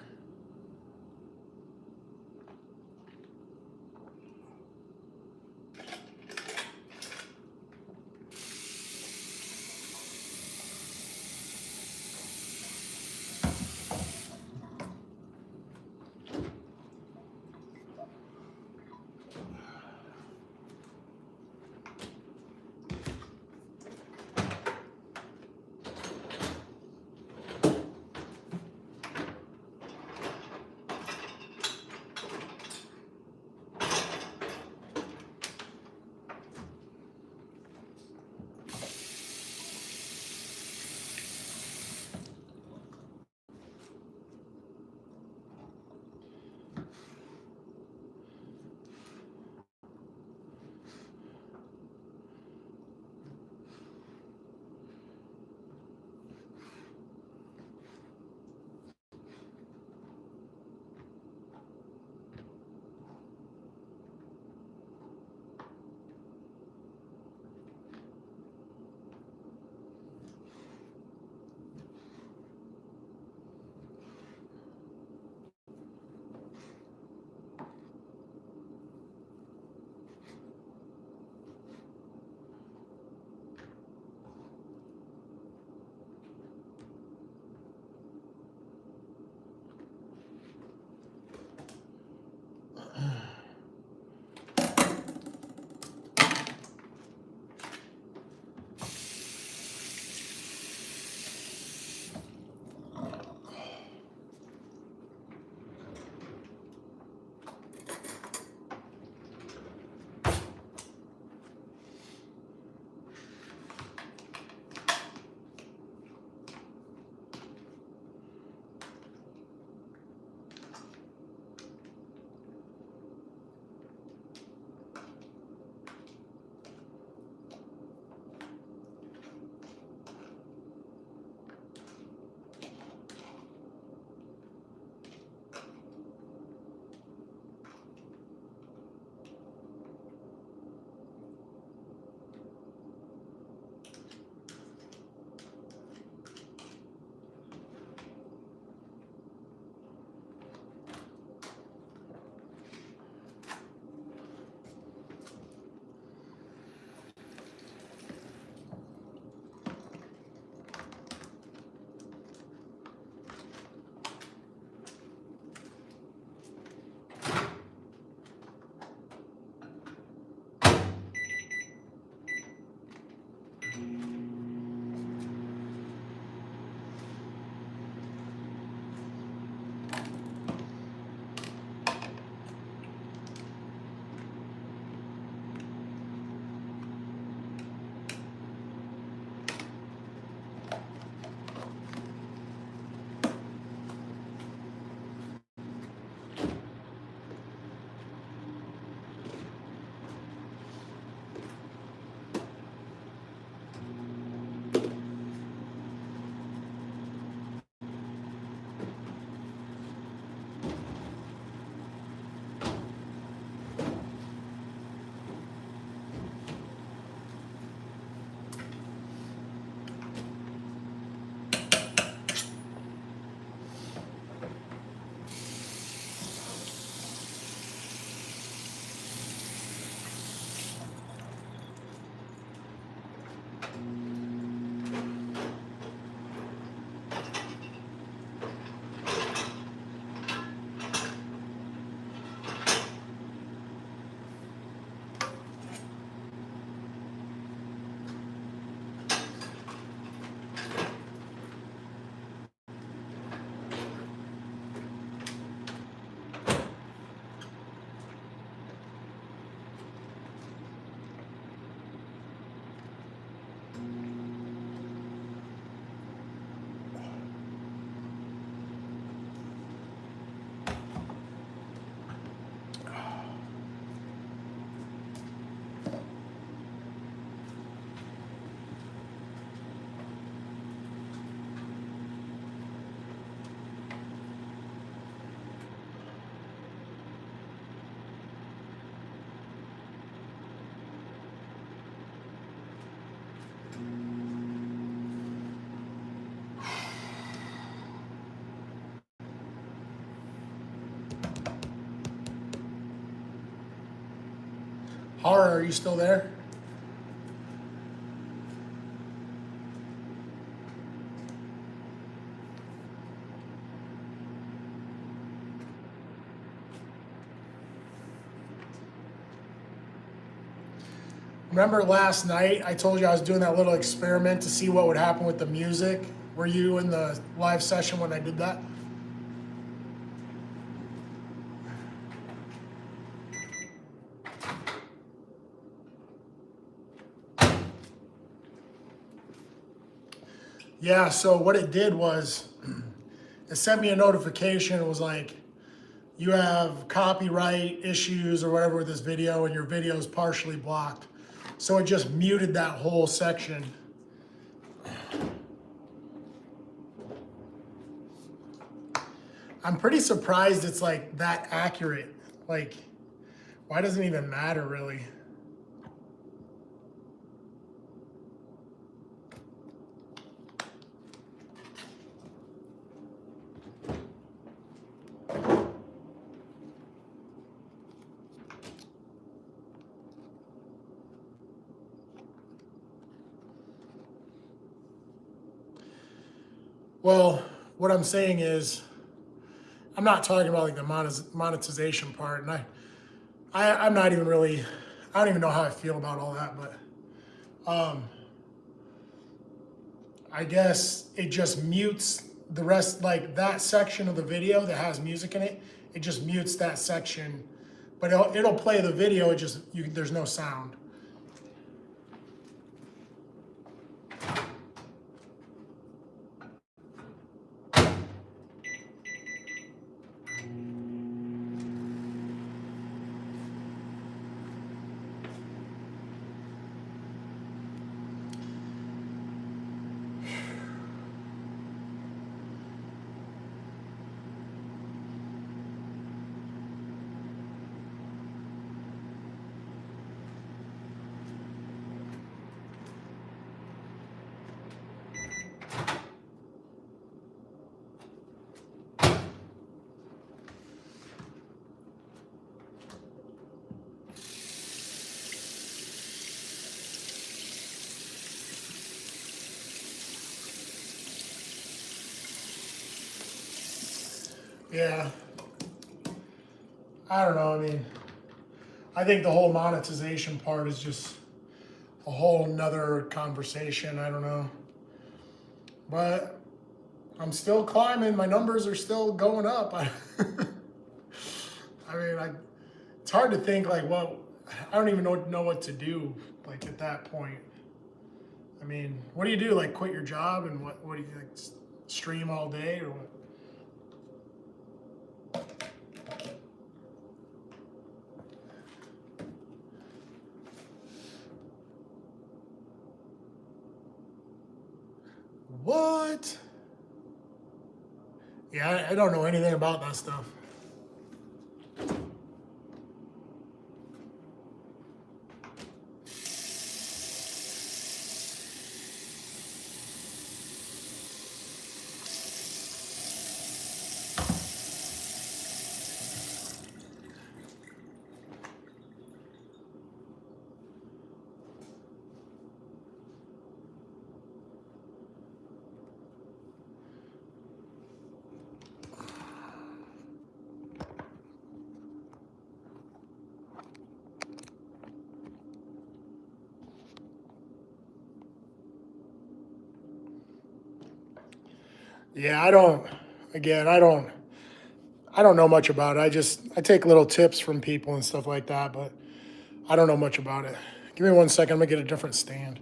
Horror, are you still there? Remember last night I told you I was doing that little experiment to see what would happen with the music? Were you in the live session when I did that? Yeah, so what it did was it sent me a notification. It was like, you have copyright issues or whatever with this video and your video is partially blocked. So it just muted that whole section. I'm pretty surprised it's like that accurate. Like, why doesn't it even matter really? Well, what I'm saying is, I'm not talking about like the monetization part, and I'm not even really, I don't even know how I feel about all that, but I guess it just mutes the rest, like that section of the video that has music in it, it just mutes that section, but it'll play the video, it just, there's no sound. Yeah, I don't know, I mean, I think the whole monetization part is just a whole nother conversation, I don't know. But I'm still climbing, my numbers are still going up. I mean, it's hard to think like, well, I don't even know what to do like at that point. I mean, what do you do? Like quit your job and what do you like stream all day or what? What? Yeah, I don't know anything about that stuff. Yeah, I don't know much about it. I take little tips from people and stuff like that, but I don't know much about it. Give me 1 second, I'm gonna get a different stand.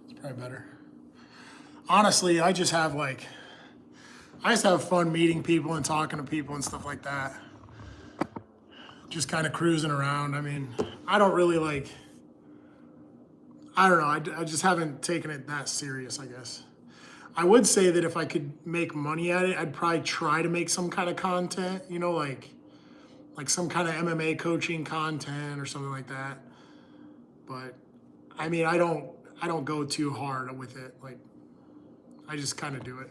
It's probably better. Honestly, I just have fun meeting people and talking to people and stuff like that. Just kind of cruising around. I mean, I don't really I don't know. I just haven't taken it that serious, I guess. I would say that if I could make money at it, I'd probably try to make some kind of content, like some kind of MMA coaching content or something like that. But I mean, I don't go too hard with it. Like, I just kind of do it.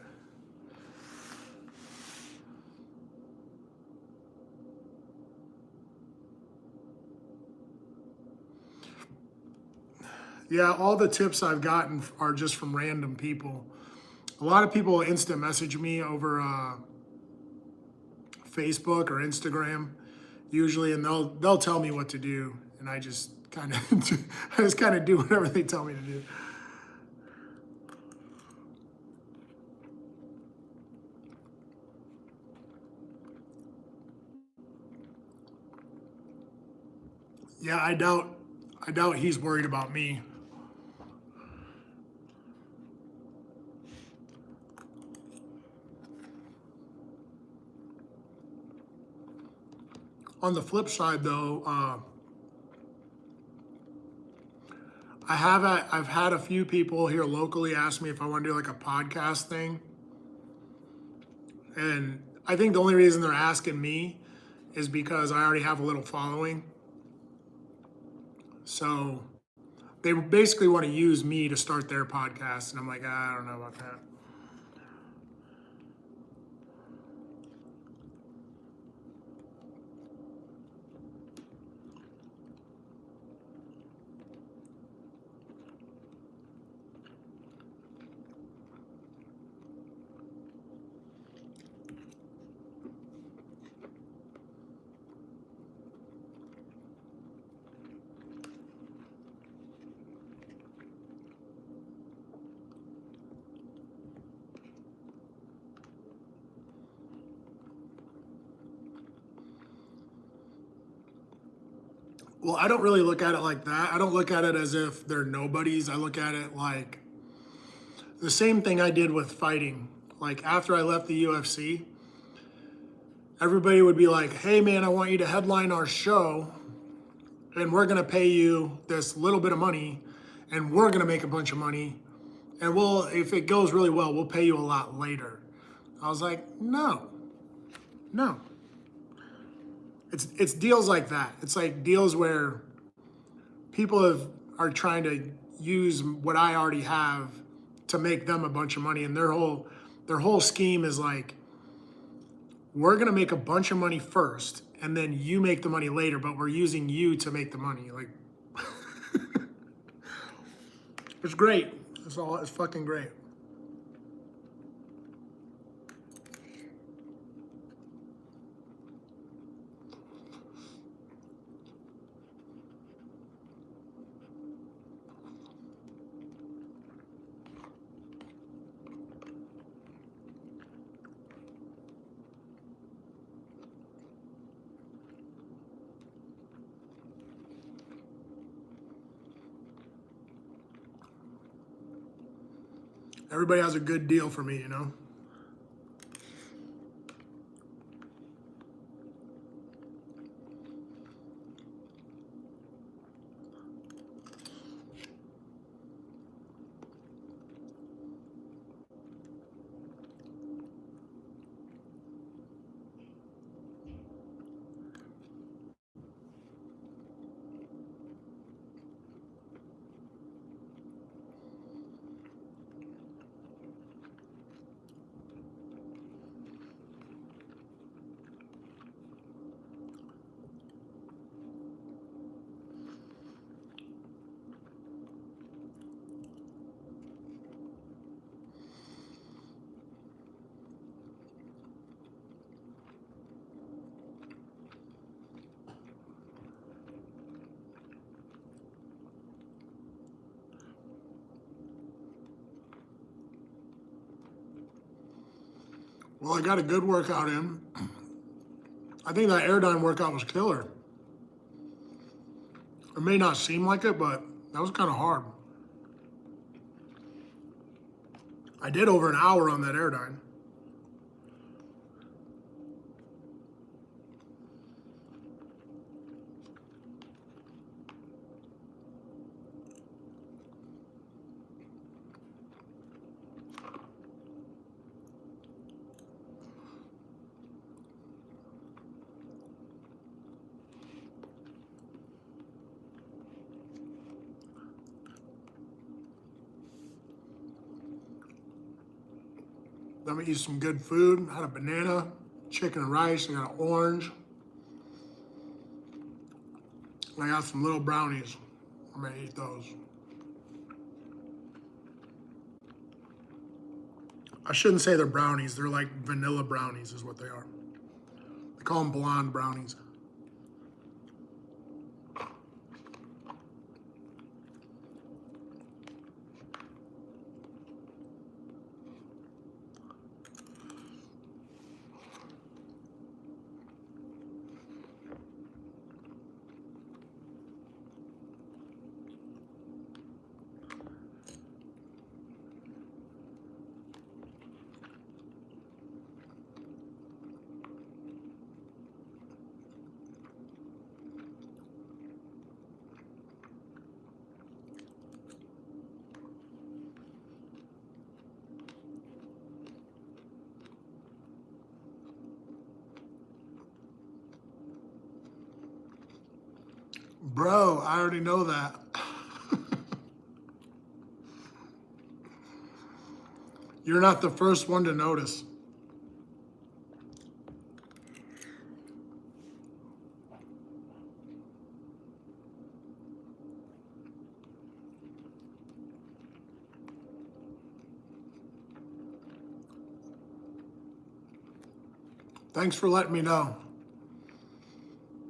Yeah, all the tips I've gotten are just from random people. A lot of people instant message me over Facebook or Instagram usually, and they'll tell me what to do, and I just kind of do whatever they tell me to do. Yeah, I doubt he's worried about me. On the flip side, though, I've had a few people here locally ask me if I want to do like a podcast thing, and I think the only reason they're asking me is because I already have a little following. So they basically want to use me to start their podcast, and I'm like, I don't know about that. Well, I don't really look at it like that. I don't look at it as if they're nobodies. I look at it like the same thing I did with fighting. Like after I left the UFC, everybody would be like, hey man, I want you to headline our show and we're gonna pay you this little bit of money and we're gonna make a bunch of money. And if it goes really well, we'll pay you a lot later. I was like, no. It's deals like that. It's like deals where people are trying to use what I already have to make them a bunch of money, and their whole scheme is like, we're gonna make a bunch of money first, and then you make the money later, but we're using you to make the money. Like, it's great. It's fucking great. Everybody has a good deal for me, you know? Well, I got a good workout in. I think that air-dyne workout was killer. It may not seem like it, but that was kind of hard. I did over an hour on that air-dyne. I'm gonna eat some good food. I had a banana, chicken and rice. I got an orange. I got some little brownies. I'm gonna eat those. I shouldn't say they're brownies. They're like vanilla brownies is what they are. They call them blonde brownies. Bro, I already know that. You're not the first one to notice. Thanks for letting me know.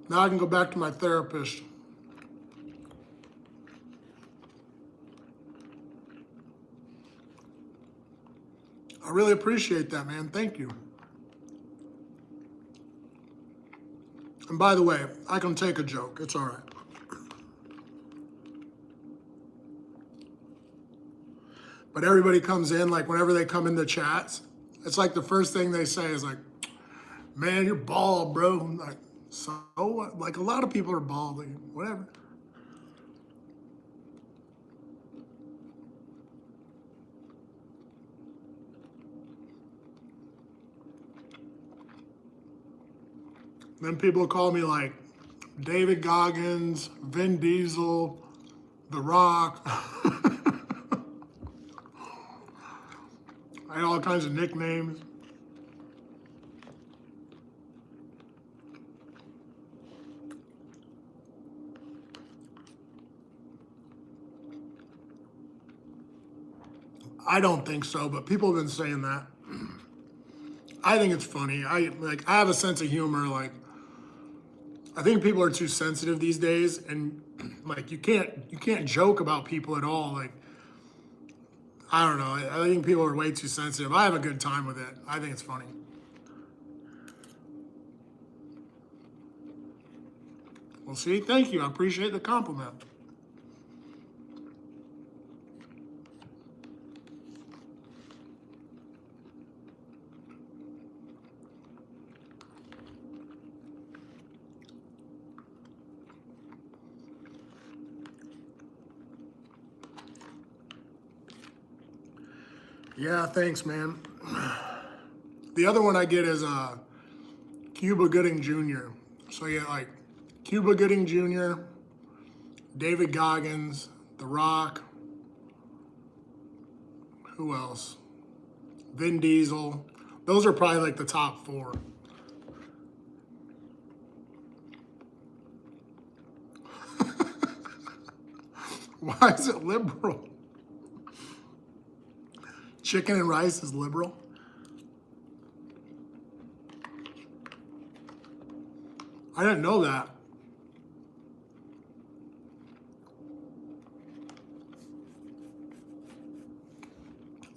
Now I can go back to my therapist. I really appreciate that, man. Thank you. And by the way, I can take a joke. It's all right. But everybody comes in, like whenever they come in the chats, it's like the first thing they say is like, man, you're bald, bro. I'm like, so what? Like a lot of people are bald, like, whatever. Then people call me like David Goggins, Vin Diesel, The Rock. I had all kinds of nicknames. I don't think so, but people have been saying that. I think it's funny. I have a sense of humor. Like, I think people are too sensitive these days, and like you can't joke about people at all. Like, I don't know. I think people are way too sensitive. I have a good time with it. I think it's funny. Well, see, thank you. I appreciate the compliment. Yeah, thanks, man. The other one I get is Cuba Gooding Jr. So yeah, like Cuba Gooding Jr., David Goggins, The Rock. Who else? Vin Diesel. Those are probably like the top four. Why is it liberal? Chicken and rice is liberal? I didn't know that.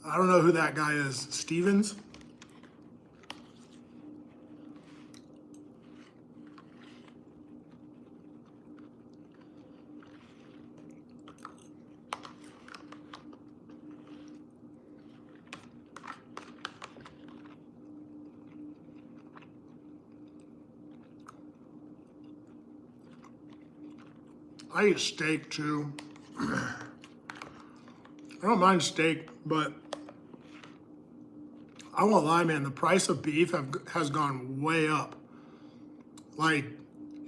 I don't know who that guy is. Stevens? I eat steak too. I don't mind steak, but I won't lie, man. The price of beef has gone way up. Like,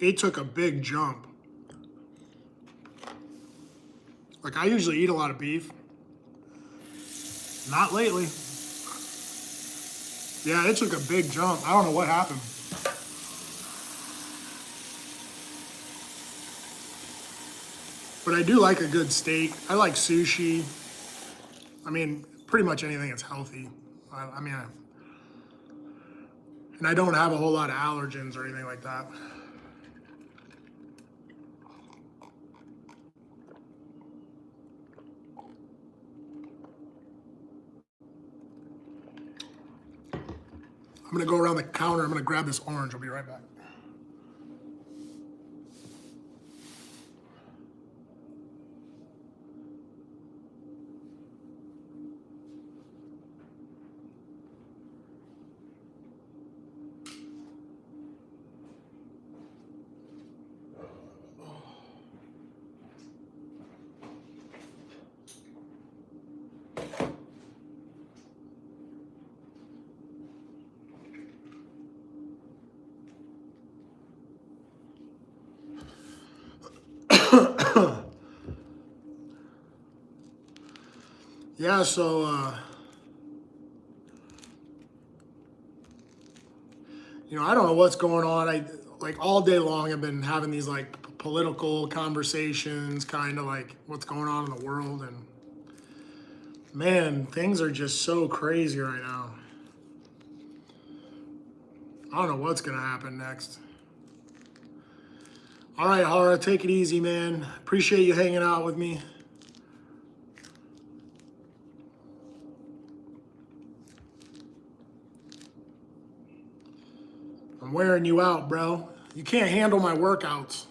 it took a big jump. Like, I usually eat a lot of beef. Not lately. Yeah, it took a big jump. I don't know what happened. But I do like a good steak. I like sushi. I mean, pretty much anything that's healthy. I mean, and I don't have a whole lot of allergens or anything like that. I'm gonna go around the counter. I'm gonna grab this orange. I'll be right back. Yeah, so I don't know what's going on. I like all day long I've been having these like political conversations, kind of like what's going on in the world, and man, things are just so crazy right now. I don't know what's gonna happen next. All right, Hara, take it easy, man. Appreciate you hanging out with me. I'm wearing you out, bro. You can't handle my workouts.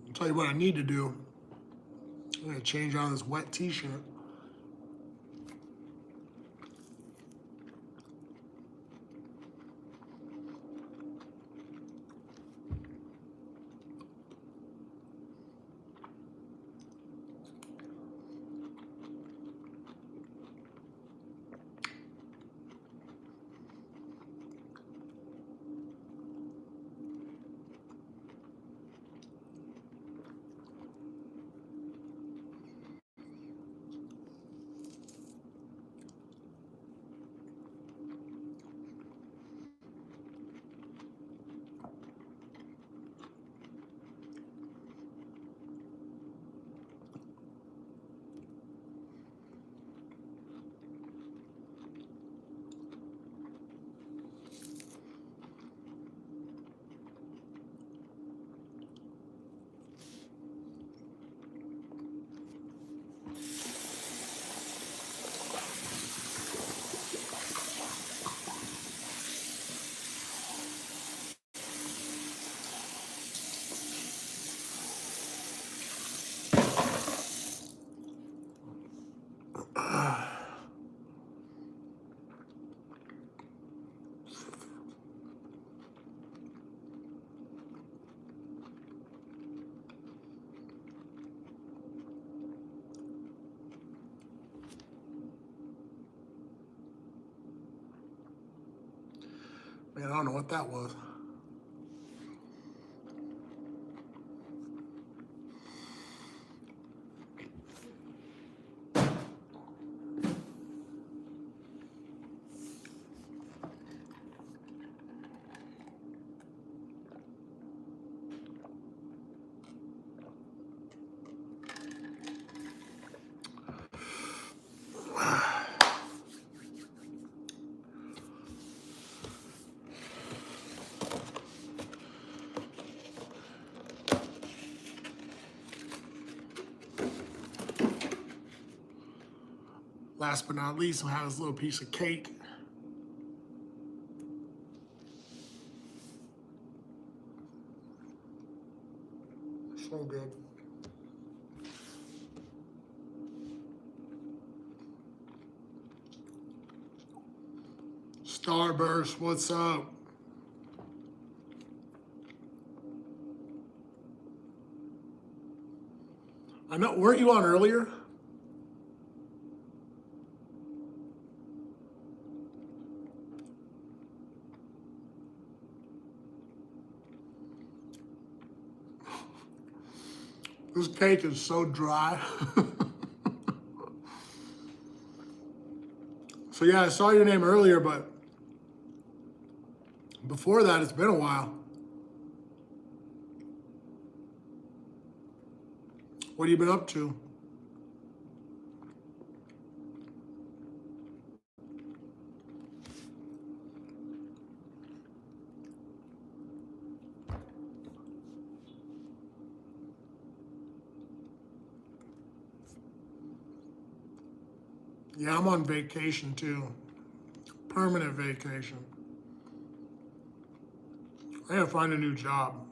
I'll tell you what I need to do. I'm gonna change out of this wet t-shirt. Man, I don't know what that was. Last but not least, we'll have this little piece of cake. So good. Starburst, what's up? I know, weren't you on earlier? This cake is so dry. So yeah, I saw your name earlier, but before that, it's been a while. What have you been up to? Yeah, I'm on vacation too. Permanent vacation. I gotta find a new job.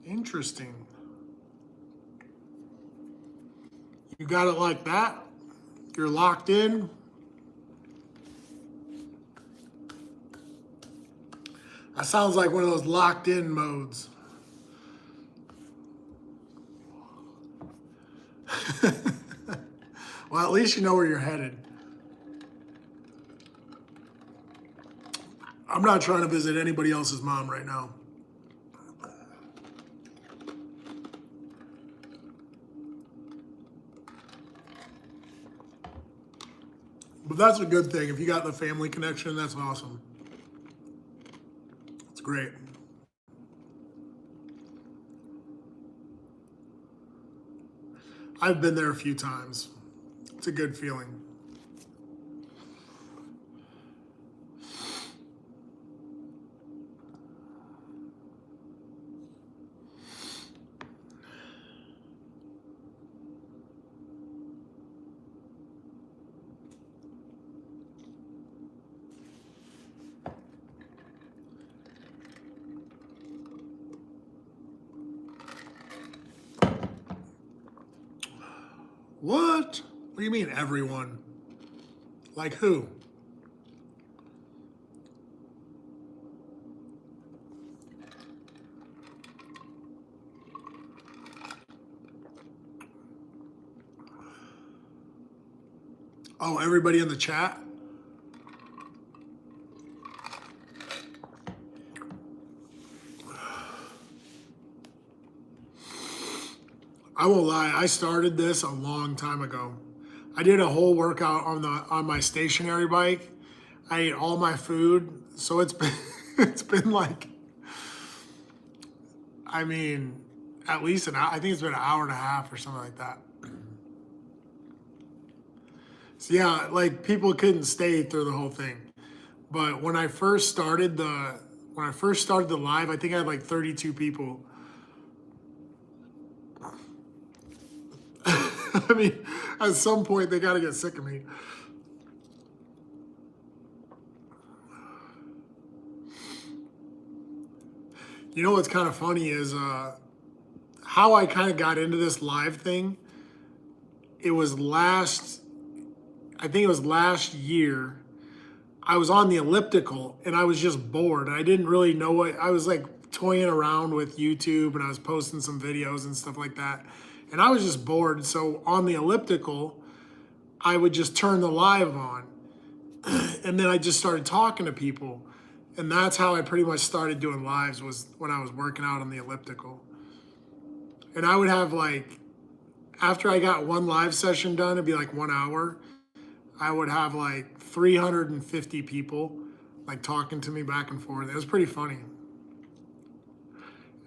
Interesting. You got it like that? You're locked in? That sounds like one of those locked in modes. Well, at least you know where you're headed. I'm not trying to visit anybody else's mom right now. But that's a good thing. If you got the family connection, that's awesome. It's great. I've been there a few times. It's a good feeling. What? What do you mean, everyone? Like who? Oh, everybody in the chat? I won't lie, I started this a long time ago. I did a whole workout on my stationary bike. I ate all my food, so it's been it's been like, I mean, at least an hour. I think it's been an hour and a half or something like that. So yeah, like people couldn't stay through the whole thing. But when I first started the live, I think I had like 32 people. I mean, at some point they got to get sick of me. You know what's kind of funny is how I kind of got into this live thing. I think it was last year. I was on the elliptical and I was just bored. I didn't really know what, I was like toying around with YouTube and I was posting some videos and stuff like that. And I was just bored. So on the elliptical, I would just turn the live on. And then I just started talking to people. And that's how I pretty much started doing lives, was when I was working out on the elliptical. And I would have like, after I got one live session done, it'd be like 1 hour. I would have like 350 people like talking to me back and forth. It was pretty funny.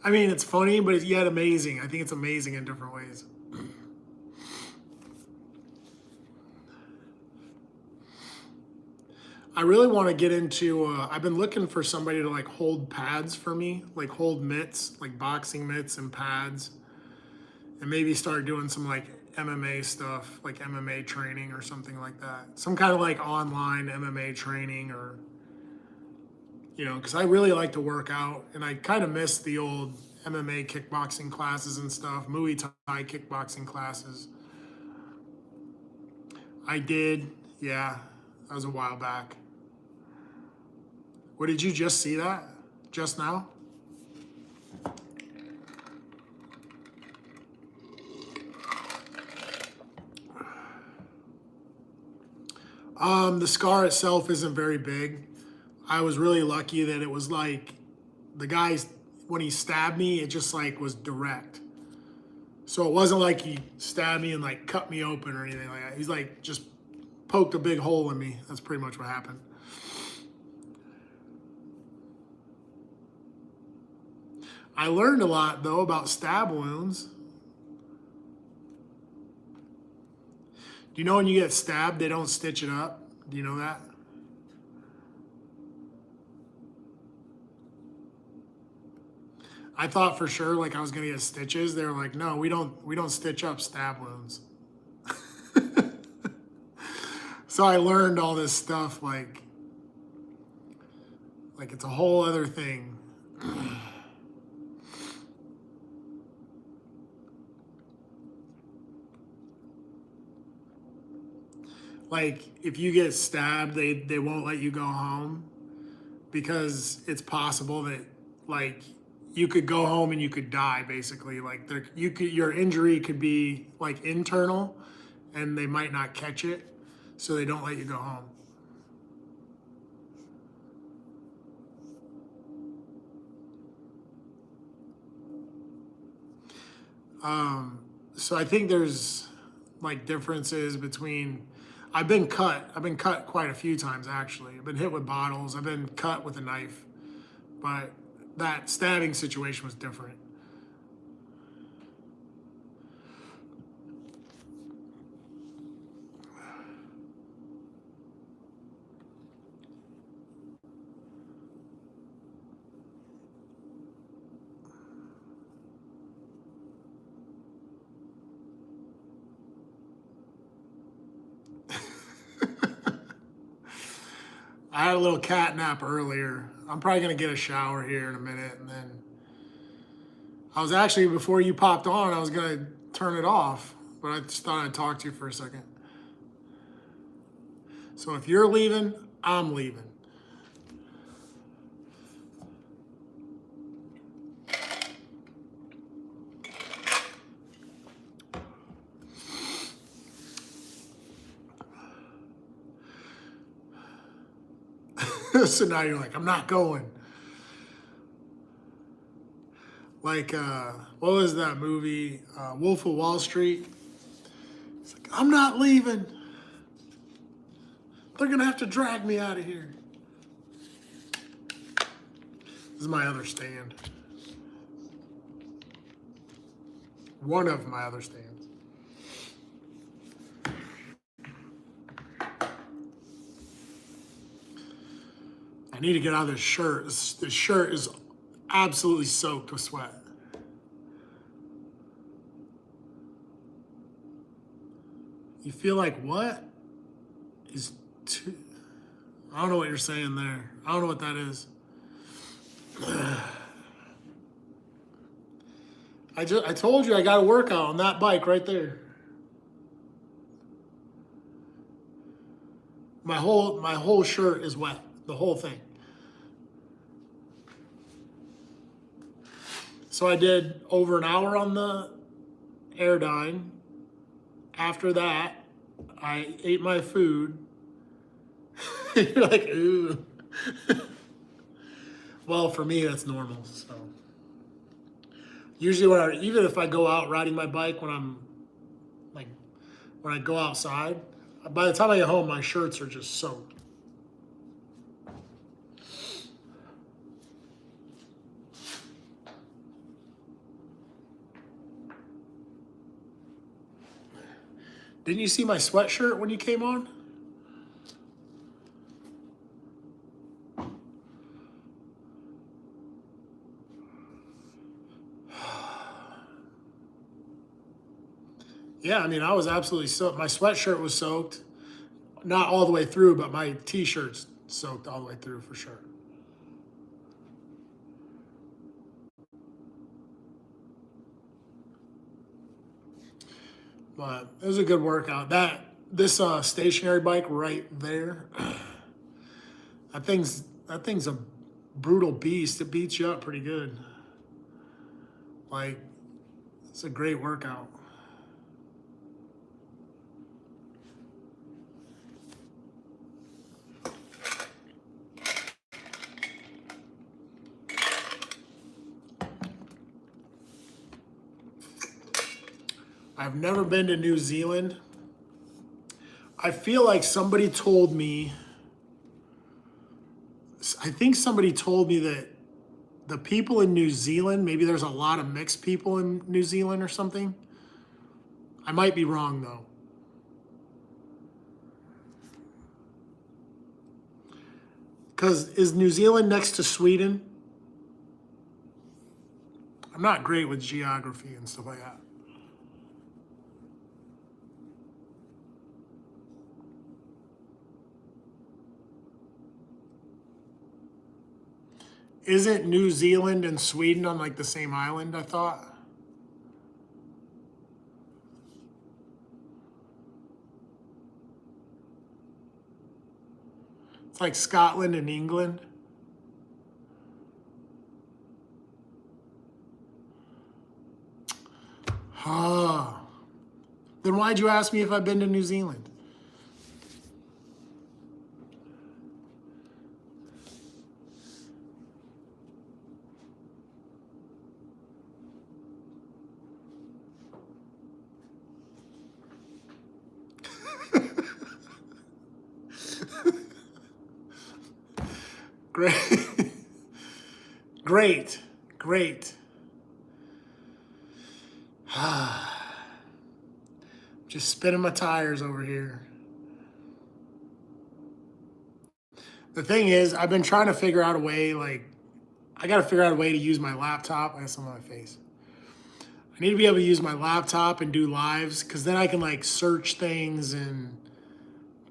I mean, it's funny, but it's yet amazing. I think it's amazing in different ways. I really want to get into, I've been looking for somebody to like hold pads for me, like hold mitts, like boxing mitts and pads, and maybe start doing some like MMA stuff, like MMA training or something like that. Some kind of like online MMA training or, because I really like to work out and I kind of miss the old MMA kickboxing classes and stuff, Muay Thai kickboxing classes. I did, yeah, that was a while back. What, did you just see that just now? The scar itself isn't very big. I was really lucky that it was like the guy's, when he stabbed me, it just like was direct. So it wasn't like he stabbed me and like cut me open or anything like that. He's like just poked a big hole in me. That's pretty much what happened. I learned a lot though about stab wounds. Do you know when you get stabbed, they don't stitch it up? Do you know that? I thought for sure like I was gonna get stitches. They were like, no, we don't stitch up stab wounds. So I learned all this stuff like it's a whole other thing. Like if you get stabbed, they won't let you go home because it's possible that like you could go home and you could die basically. Like your injury could be like internal and they might not catch it, so they don't let you go home. So I think there's like differences between I've been cut. I've been cut quite a few times actually. I've been hit with bottles. I've been cut with a knife. But that stabbing situation was different. I had a little cat nap earlier. I'm probably gonna get a shower here in a minute, and then I was actually before you popped on, I was gonna turn it off, but I just thought I'd talk to you for a second. So if you're leaving, I'm leaving. So now you're like, I'm not going. Like, what was that movie? Wolf of Wall Street. It's like, I'm not leaving. They're gonna have to drag me out of here. This is my other stand. One of my other stands. I need to get out of this shirt. This shirt is absolutely soaked with sweat. You feel like what? Is too... I don't know what you're saying there. I don't know what that is. I told you I got to work out on that bike right there. My whole shirt is wet. The whole thing. So I did over an hour on the air-dyne. After that, I ate my food. You're like, ooh. Well, for me, that's normal. So usually, even if I go out riding my bike when I go outside, by the time I get home, my shirts are just soaked. Didn't you see my sweatshirt when you came on? Yeah, I mean, I was absolutely soaked. My sweatshirt was soaked, not all the way through, but my t-shirt's soaked all the way through for sure. But it was a good workout. This stationary bike right there, that thing's a brutal beast. It beats you up pretty good. Like, it's a great workout. I've never been to New Zealand. I feel like somebody told me, I think somebody told me that the people in New Zealand, maybe there's a lot of mixed people in New Zealand or something. I might be wrong though. Because is New Zealand next to Sweden? I'm not great with geography and stuff like that. Isn't New Zealand and Sweden on like the same island, I thought? It's like Scotland and England. Ah. Then why'd you ask me if I've been to New Zealand? Great. Great. Great. Just spinning my tires over here. The thing is, I've been trying to figure out a way, like, I got to figure out a way to use my laptop. I have some on my face. I need to be able to use my laptop and do lives, because then I can, like, search things and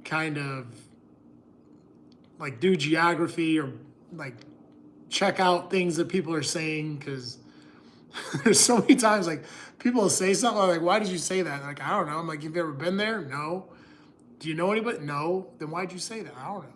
kind of, like, do geography or, like, check out things that people are saying, because there's so many times, like, people will say something, I'm like, why did you say that? Like, I don't know. I'm like, have you ever been there? No. Do you know anybody? No. Then why'd you say that? I don't know.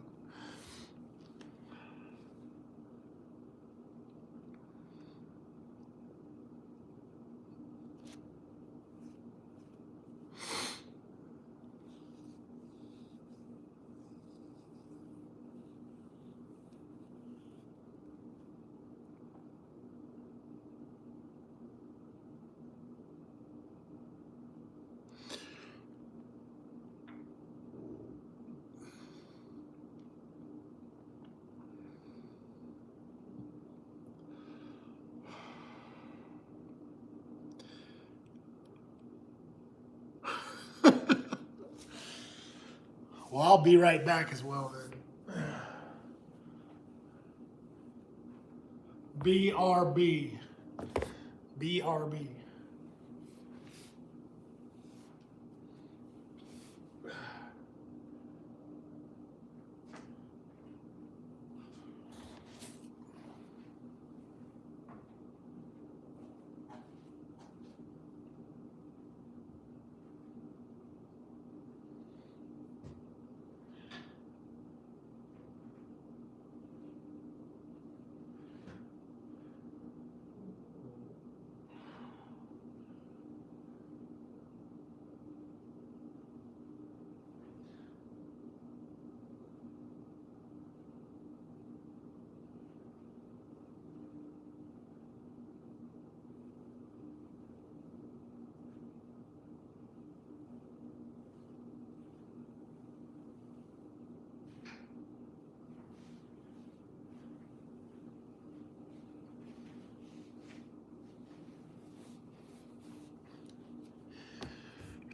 Well, I'll be right back as well then. BRB. BRB.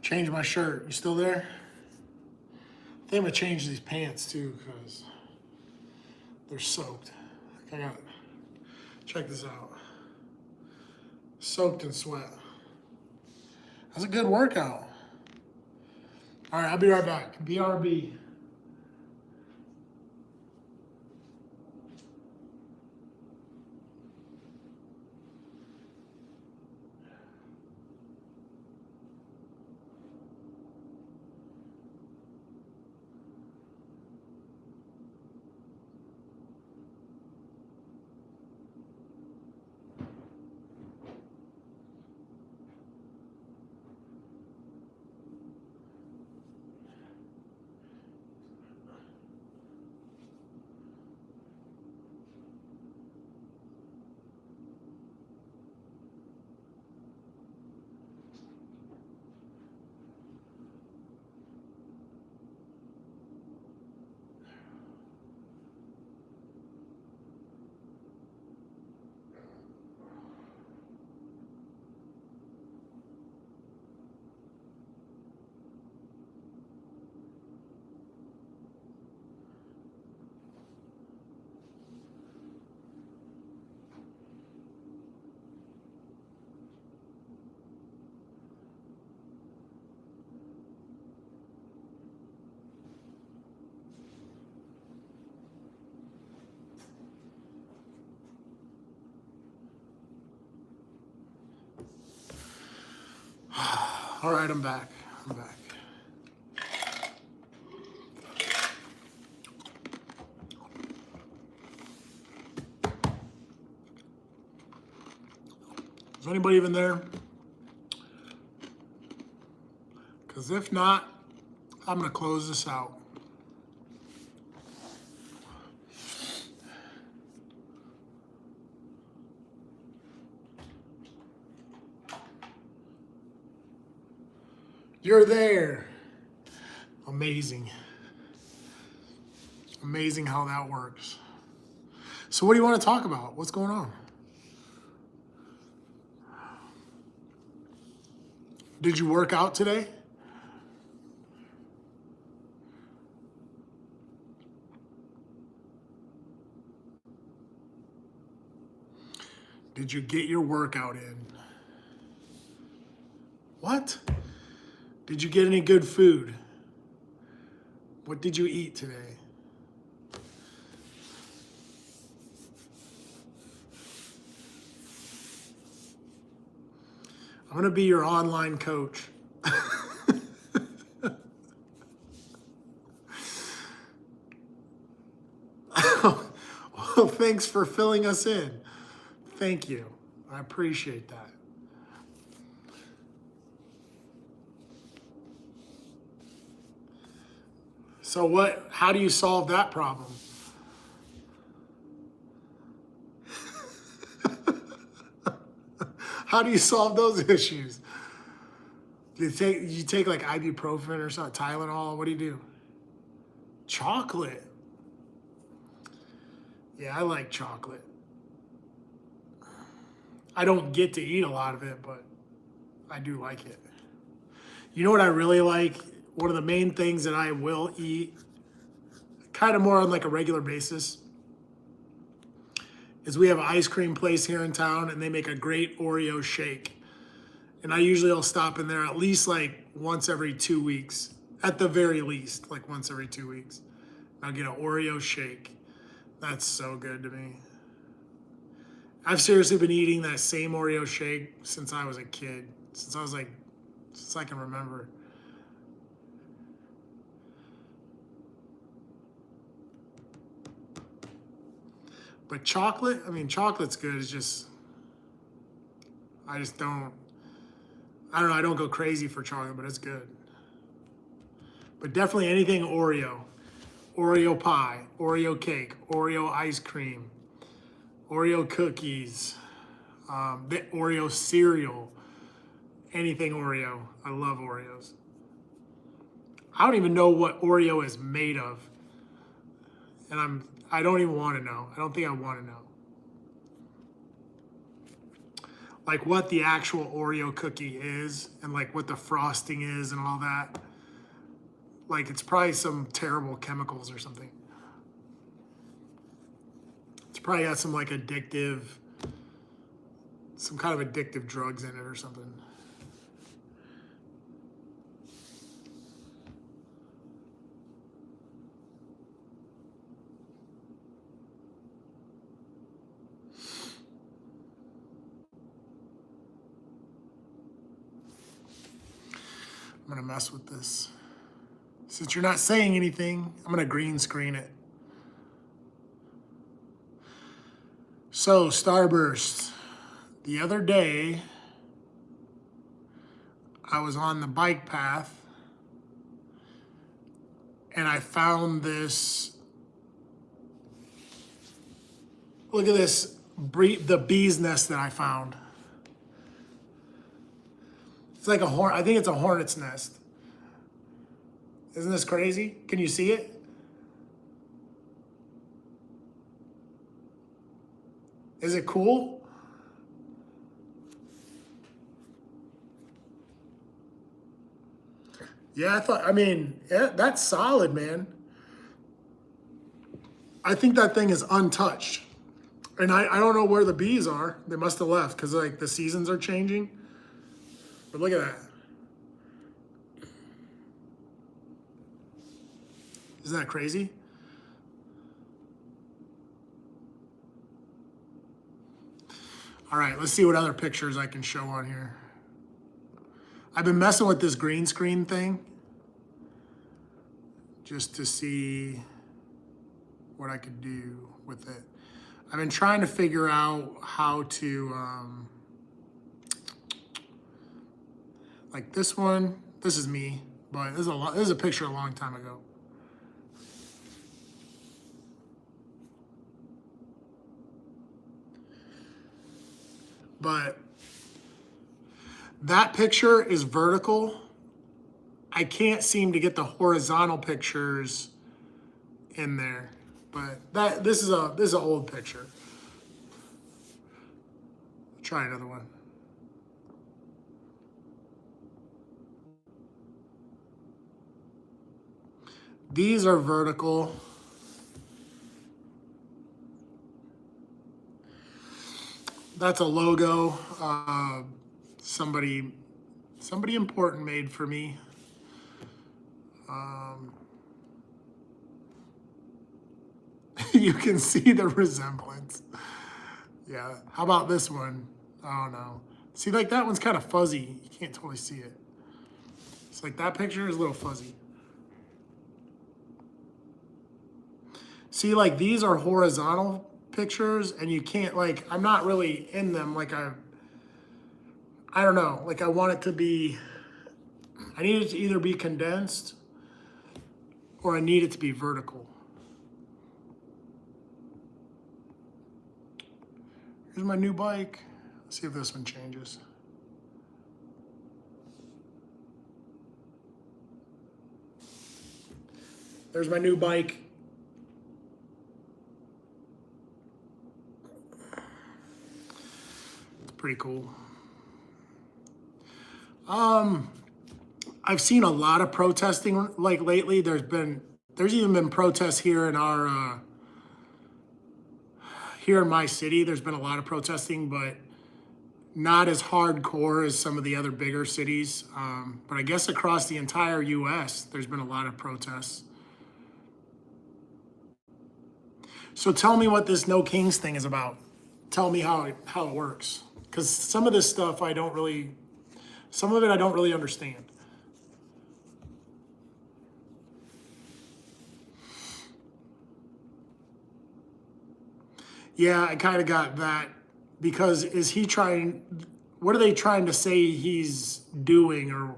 Change my shirt. You still there? I think I'm gonna change these pants too because they're soaked. I got, check this out. Soaked in sweat. That's a good workout. All right, I'll be right back. BRB. All right, I'm back. Is anybody even there? Because if not, I'm going to close this out. You're there. Amazing. Amazing how that works. So what do you want to talk about? What's going on? Did you work out today? Did you get your workout in? What? Did you get any good food? What did you eat today? I'm going to be your online coach. Well, thanks for filling us in. Thank you. I appreciate that. So how do you solve that problem? How do you solve those issues? You take like ibuprofen or something, Tylenol, what do you do? Chocolate. Yeah, I like chocolate. I don't get to eat a lot of it, but I do like it. You know what I really like? One of the main things that I will eat, kind of more on like a regular basis, is we have an ice cream place here in town and they make a great Oreo shake. And I usually will stop in there at least like once every 2 weeks. At the very least, like once every 2 weeks. I'll get an Oreo shake. That's so good to me. I've seriously been eating that same Oreo shake since I was a kid. Since I can remember. But chocolate, I mean, chocolate's good. It's just, I don't know, I don't go crazy for chocolate, but it's good. But definitely anything Oreo. Oreo pie, Oreo cake, Oreo ice cream, Oreo cookies, the Oreo cereal, anything Oreo. I love Oreos. I don't even know what Oreo is made of. And I don't even want to know. I don't think I want to know. Like what the actual Oreo cookie is and like what the frosting is and all that. Like it's probably some terrible chemicals or something. It's probably got some like some kind of addictive drugs in it or something. I'm gonna mess with this. Since you're not saying anything, I'm gonna green screen it. So, Starburst, the other day, I was on the bike path and I found this, look at this, the bee's nest that I found. It's like I think it's a hornet's nest. Isn't this crazy? Can you see it? Is it cool? Yeah, yeah, that's solid, man. I think that thing is untouched. And I don't know where the bees are. They must have left because like the seasons are changing. But look at that. Isn't that crazy? All right, let's see what other pictures I can show on here. I've been messing with this green screen thing just to see what I could do with it. I've been trying to figure out how to, like this one, this is me, but this is a picture a long time ago. But that picture is vertical. I can't seem to get the horizontal pictures in there, but this is an old picture. Try another one. These are vertical. That's a logo. Somebody important made for me. You can see the resemblance. Yeah. How about this one? Oh no. See, like that one's kind of fuzzy. You can't totally see it. It's like that picture is a little fuzzy. See, like these are horizontal pictures and you can't, like, I'm not really in them. Like I don't know, like I want it to be, I need it to either be condensed or I need it to be vertical. Here's my new bike. Let's see if this one changes. There's my new bike. It's pretty cool. I've seen a lot of protesting like lately. There's even been protests here in our here in my city. There's been a lot of protesting, but not as hardcore as some of the other bigger cities. But I guess across the entire U.S., there's been a lot of protests. So tell me what this No Kings thing is about. Tell me how it works. Because some of this stuff some of it I don't really understand. Yeah, I kind of got that. Because what are they trying to say he's doing, or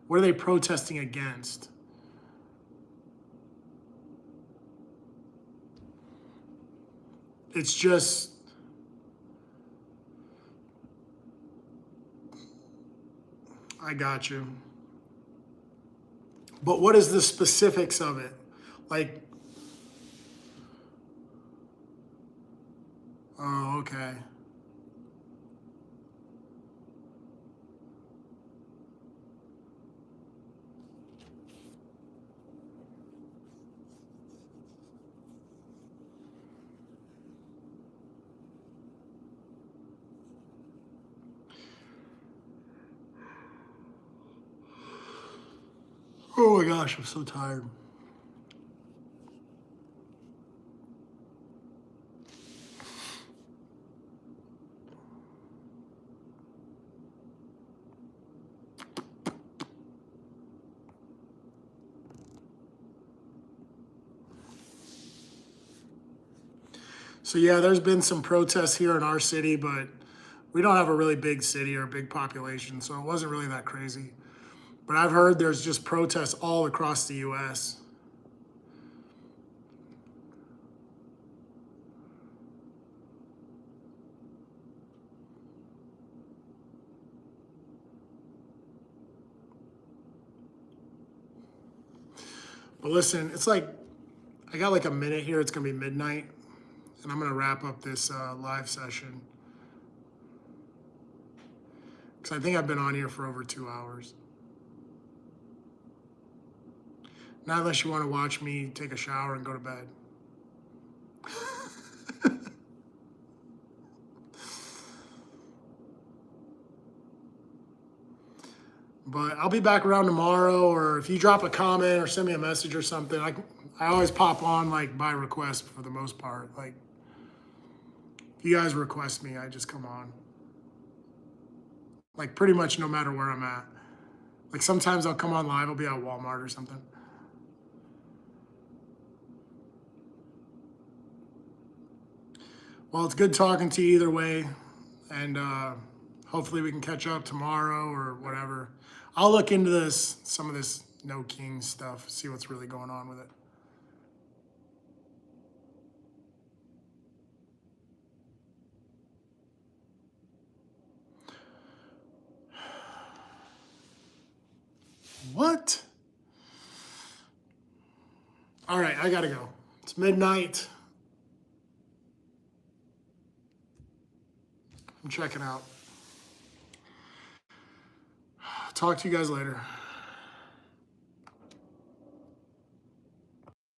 what are they protesting against? It's just, I got you. But what is the specifics of it? Like, oh, okay. Oh my gosh, I'm so tired. So yeah, there's been some protests here in our city, but we don't have a really big city or a big population, so it wasn't really that crazy. But I've heard there's just protests all across the US. But listen, it's like, I got like a minute here. It's going to be midnight, and I'm going to wrap up this live session. Because I think I've been on here for over 2 hours. Not unless you want to watch me take a shower and go to bed. But I'll be back around tomorrow, or if you drop a comment or send me a message or something, I always pop on like by request for the most part. Like, if you guys request me, I just come on. Like pretty much no matter where I'm at. Like sometimes I'll come on live, I'll be at Walmart or something. Well, it's good talking to you either way, and hopefully we can catch up tomorrow or whatever. I'll look into some of this No King stuff, see what's really going on with it. What? All right, I gotta go. It's midnight. I'm checking out. Talk to you guys later.